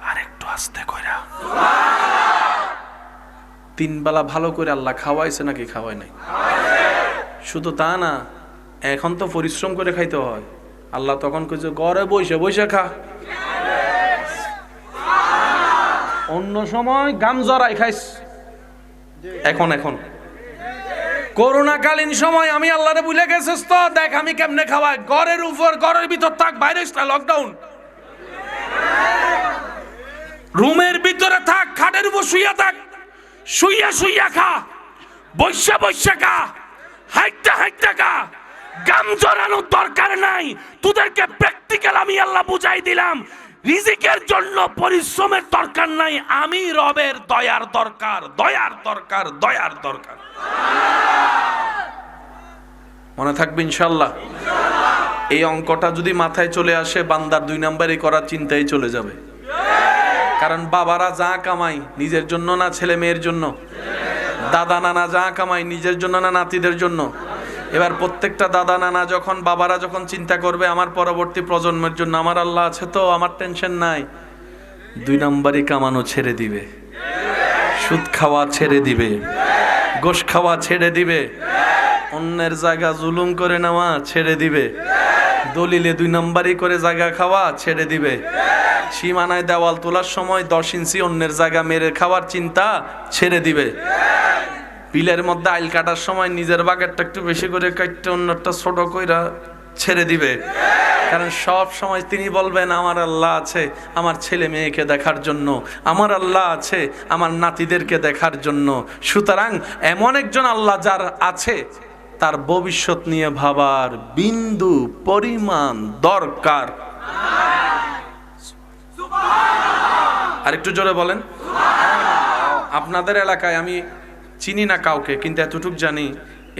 আরেকটু আস্তে কইরা। তিন বেলা ভালো করে আল্লাহ খাওয়াইছে নাকি খাওয়াই নাই? শুধু তা না, এখন তো পরিশ্রম করে খাইতে হয়। আল্লাহ তখন কইছে ঘরে বসে বসে খা। অন্য সময় গাম জড়াই খাইস, এখন করোনাকালীন সময় আমি আল্লাহরে ভুলে গেছিস তো, দেখ আমি কেমনে খাওয়াই। ঘরের উপর, ঘরের ভিতর থাক, বাইরে লকডাউন। রুমের ভিতরে থাক, খাটের উপর শুইয়া থাক, শুইয়া শুইয়া খা, বইসা বইসা খা, হাইটা হাইটা খা। গাম জড়ানোর দরকার নাই। তোদেরকে প্র্যাকটিক্যাল আমি আল্লাহ বুঝাই দিলাম। রিজিকের জন্য পরিশ্রমের দরকার নাই, আমি রবের দয়ার দরকার, দয়ার দরকার, দয়ার দরকার। মনে থাকবে ইনশাআল্লাহ। এই অঙ্কটা যদি মাথায় চলে আসে, বান্দার 2 নাম্বারই করার চিন্তাই চলে যাবে। কারণ বাবারা যা কামাই নিজের জন্য না ছেলে মেয়ের জন্য, দাদা নানা যা কামাই নিজের জন্য না নাতিদের জন্য। এবার প্রত্যেকটা দাদা নানা যখন, বাবারা যখন চিন্তা করবে আমার পরবর্তী প্রজন্মের জন্য, আমার আল্লাহ আছে তো, আমার টেনশন নাই। 2 নাম্বারই কামানো ছেড়ে দিবে, সুদ খাওয়া ছেড়ে দিবে, গোশ খাওয়া ছেড়ে দিবে, অন্যের জায়গা জুলুম করে নেওয়া ছেড়ে দিবে, দলিলে 2 নাম্বারই করে জায়গা খাওয়া ছেড়ে দিবে, সীমানায় দেওয়াল তোলার সময় 10 ইঞ্চি অন্যের জায়গা মেরে খাওয়ার চিন্তা ছেড়ে দিবে, বিলের মধ্যে আইল কাটার সময় নিজের বাগেরটা একটু বেশি করে কাটতে অন্যটা ছোট কইরা ছেড়ে দিবে। কারণ সব সময় তিনি বলবেন আমার আল্লাহ আছে আমার ছেলে মেয়েকে দেখার জন্য, আমার আল্লাহ আছে আমার নাতিদেরকে দেখার জন্য। সুতরাং এমন একজন আল্লাহ যার আছে, তার ভবিষ্যৎ নিয়ে ভাবার বিন্দু পরিমাণ দরকার। আরেকটু জোরে বলেন। আপনাদের এলাকায় আমি চিনি না কাউকে, কিন্তু এতটুক জানি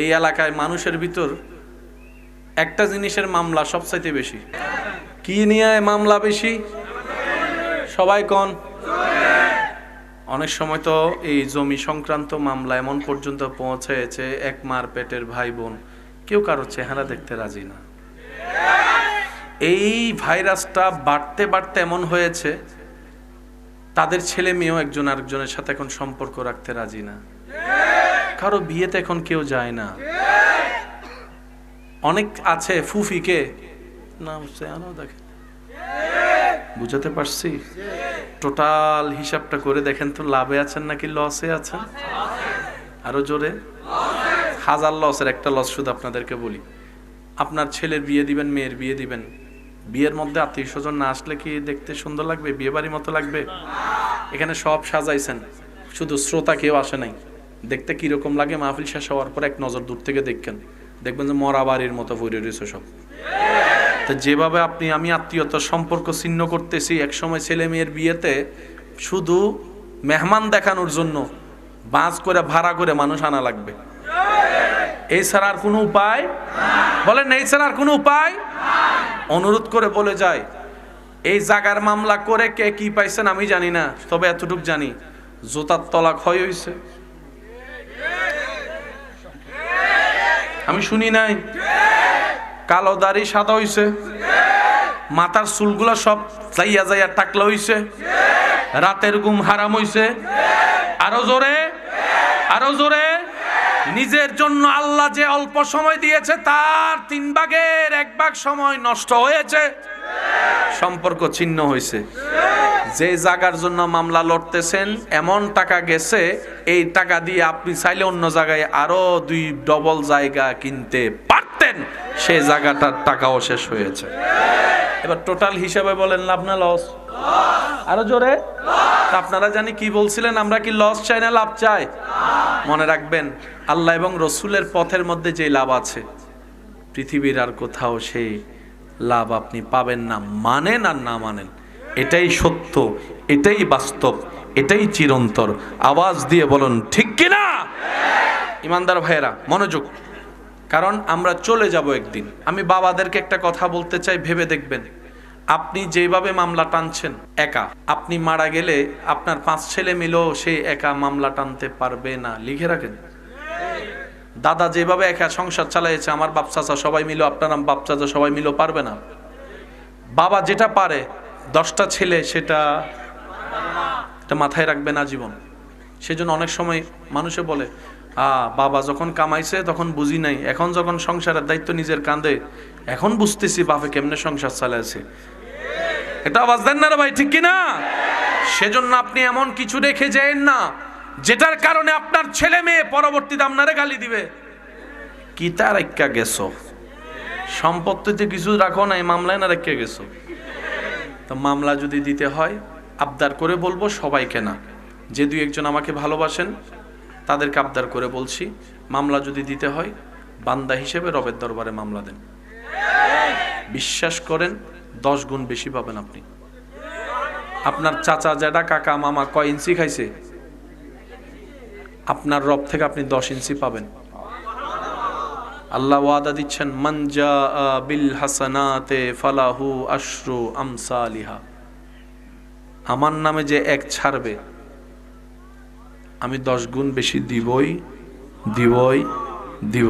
এই এলাকায় মানুষের ভিতর একটা জিনিসের মামলা সবচাইতে বেশি। কি নিয়ে মামলা বেশি? সবাই কোন? অনেক সময় তো এই জমি সংক্রান্ত মামলা এমন পর্যন্ত পৌঁছেছে, এক মার পেটের ভাই বোন কেউ কারো চেহারা দেখতে রাজি না। এই ভাইরাসটা বাড়তে বাড়তে এমন হয়েছে, তাদের ছেলে মেয়েও একজন আরেকজনের সাথে এখন সম্পর্ক রাখতে রাজি না। কারো বিয়েতে এখন কেউ যায় না। অনেক আছে ফুফিকে নাম দেখেন, বুঝাতে পারছি? টোটাল হিসাবটা করে দেখেন তো, লাভে আছেন নাকি লসে আছেন? আরো জোরে। 1000 লসের একটা লস শুধু আপনাদেরকে বলি। আপনার ছেলের বিয়ে দিবেন, মেয়ের বিয়ে দিবেন, বিয়ের মধ্যে আত্মীয় স্বজন না আসলে কি দেখতে সুন্দর লাগবে? বিয়ে বাড়ির মতো লাগবে? এখানে সব সাজাইছেন, শুধু শ্রোতা কেউ আসে নাই। দেখতে কিরকম লাগে? মাহফিল শেষ হওয়ার পর এক নজর দূর থেকে দেখবেন যে মরা বাড়ির মতো ভরে রয়েছে সব। তো যেভাবে আমি আত্মীয়তার সম্পর্ক ছিন্ন করতেছি, একসময় ছেলে মেয়ের বিয়েতে শুধু মেহমান দেখানোর জন্য বাস করে ভাড়া করে মানুষ আনা লাগবে। এই ছাড়া আর কোনো উপায় বলেন, এই ছাড়া আর কোনো উপায়। অনুরোধ করে বলে যায়, এই জাগার মামলা করে কে কি পাইছেন আমি জানি না, তবে এতটুক জানি জুতার তলা ক্ষয় হয়েছে। আমি শুনি নাই। কালো দাড়ি সাদা হইছে, মাথার চুলগুলা সব যাইয়া যাইয়া টাকলা হইছে, রাতের ঘুম হারাম হইছে। আরো জোরে, আরো জোরে। নিজের জন্য আল্লাহ যে অল্প সময় দিয়েছে তার 3 ভাগের 1 ভাগ সময় নষ্ট হয়েছে, সম্পর্ক ছিন্ন হয়েছে। যে জায়গার জন্য মামলা লড়তেছেন এমন টাকা গেছে, এই টাকা দিয়ে আপনি চাইলে অন্য জায়গায় আরো 2 ডবল জায়গা কিনতে পারতেন, সেই জায়গাটার টাকাও শেষ হয়েছে। এবার টোটাল হিসাবে বলেন লাভ না লস? আরো জোরে। আপনারা জানি কি বলছিলেন, আমরা কি লস চাই না লাভ চাই? মনে রাখবেন, আল্লাহ এবং রসুলের পথের মধ্যে যে লাভ আছে পৃথিবীর আর কোথাও সেই লাভ আপনি পাবেন না, মানেন আর না মানেন। এটাই সত্য, এটাই বাস্তব, এটাই চিরন্তর। আওয়াজ দিয়ে বলুন ঠিক কিনা? ইমানদার ভাইয়েরা মনোযোগ, কারণ আমরা চলে যাব একদিন। আমি বাবাদেরকে একটা কথা বলতে চাই, ভেবে দেখবেন, আপনি যেভাবে মামলা টানছেন একা, আপনি মারা গেলে আপনার 5 ছেলে মিলেও সেই একা মামলা টানতে পারবে না। লিখে রাখেন। দাদা যেভাবে একা সংসার চালাইছে, আমার বাপ চাচা সবাই মিলে, আপনার বাপ চাচা সবাই মিলেও পারবে না। বাবা যেটা পারে 10টা ছেলে সেটা মাথায় রাখবে না জীবন। সেজন্য অনেক সময় মানুষে বলে, বাবা যখন কামাইছে তখন বুঝি নাই, এখন যখন সংসারের দায়িত্ব নিজের কাঁধে, এখন বুঝতেছি বাপে কেমনে সংসার চালাইছে। এটা আওয়াজ দেন না রে ভাই, ঠিক কিনা? সেজন্য আপনি এমন কিছু রেখে যায়েন না যেটার কারণে আপনার ছেলে মেয়ে পরবর্তীতে আপনারে গালি দিবে। কি তার রেখা গেছো? সম্পত্তিতে কিছু রাখো নাই, মামলায় না রেখে গেছো। তো মামলা যদি দিতে হয় আবদার করে বলবো, সবাইকে না, যে 2-1 জন আমাকে ভালোবাসেন তাদেরকে আবদার করে বলছি, মামলা যদি দিতে হয় বান্দা হিসেবে রবের দরবারে মামলা দেন। বিশ্বাস করেন 10 গুণ বেশি পাবেন আপনি। আপনার চাচা জ্যাঠা কাকা মামা কয় ইঞ্চি খাইছে, আপনার রব থেকে আপনি 10 ইঞ্চি পাবেন। আল্লাহ ওয়াদা দিচ্ছেন, মান জাআ বিল হাসানাতে ফালাহু আশরু আমসালিহা। আমার নামে যে 1 ছাড়বে আমি 10 গুণ বেশি দিবই দিবই দিব।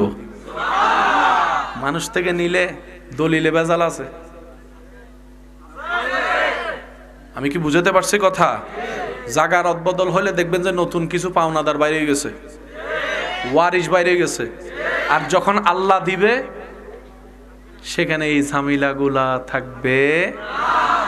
মানুষ থেকে নিলে দলিলে ভেজাল আছে। আমি কি বুঝাতে পারছি কথা? জাগার অদবদল হলে দেখবেন যে নতুন কিছু পাওনাদার বাইরে গেছে, ওয়ারিশ বাইরে গেছে। আর যখন আল্লাহ দিবে সেখানে এই ঝামেলাগুলা থাকবে।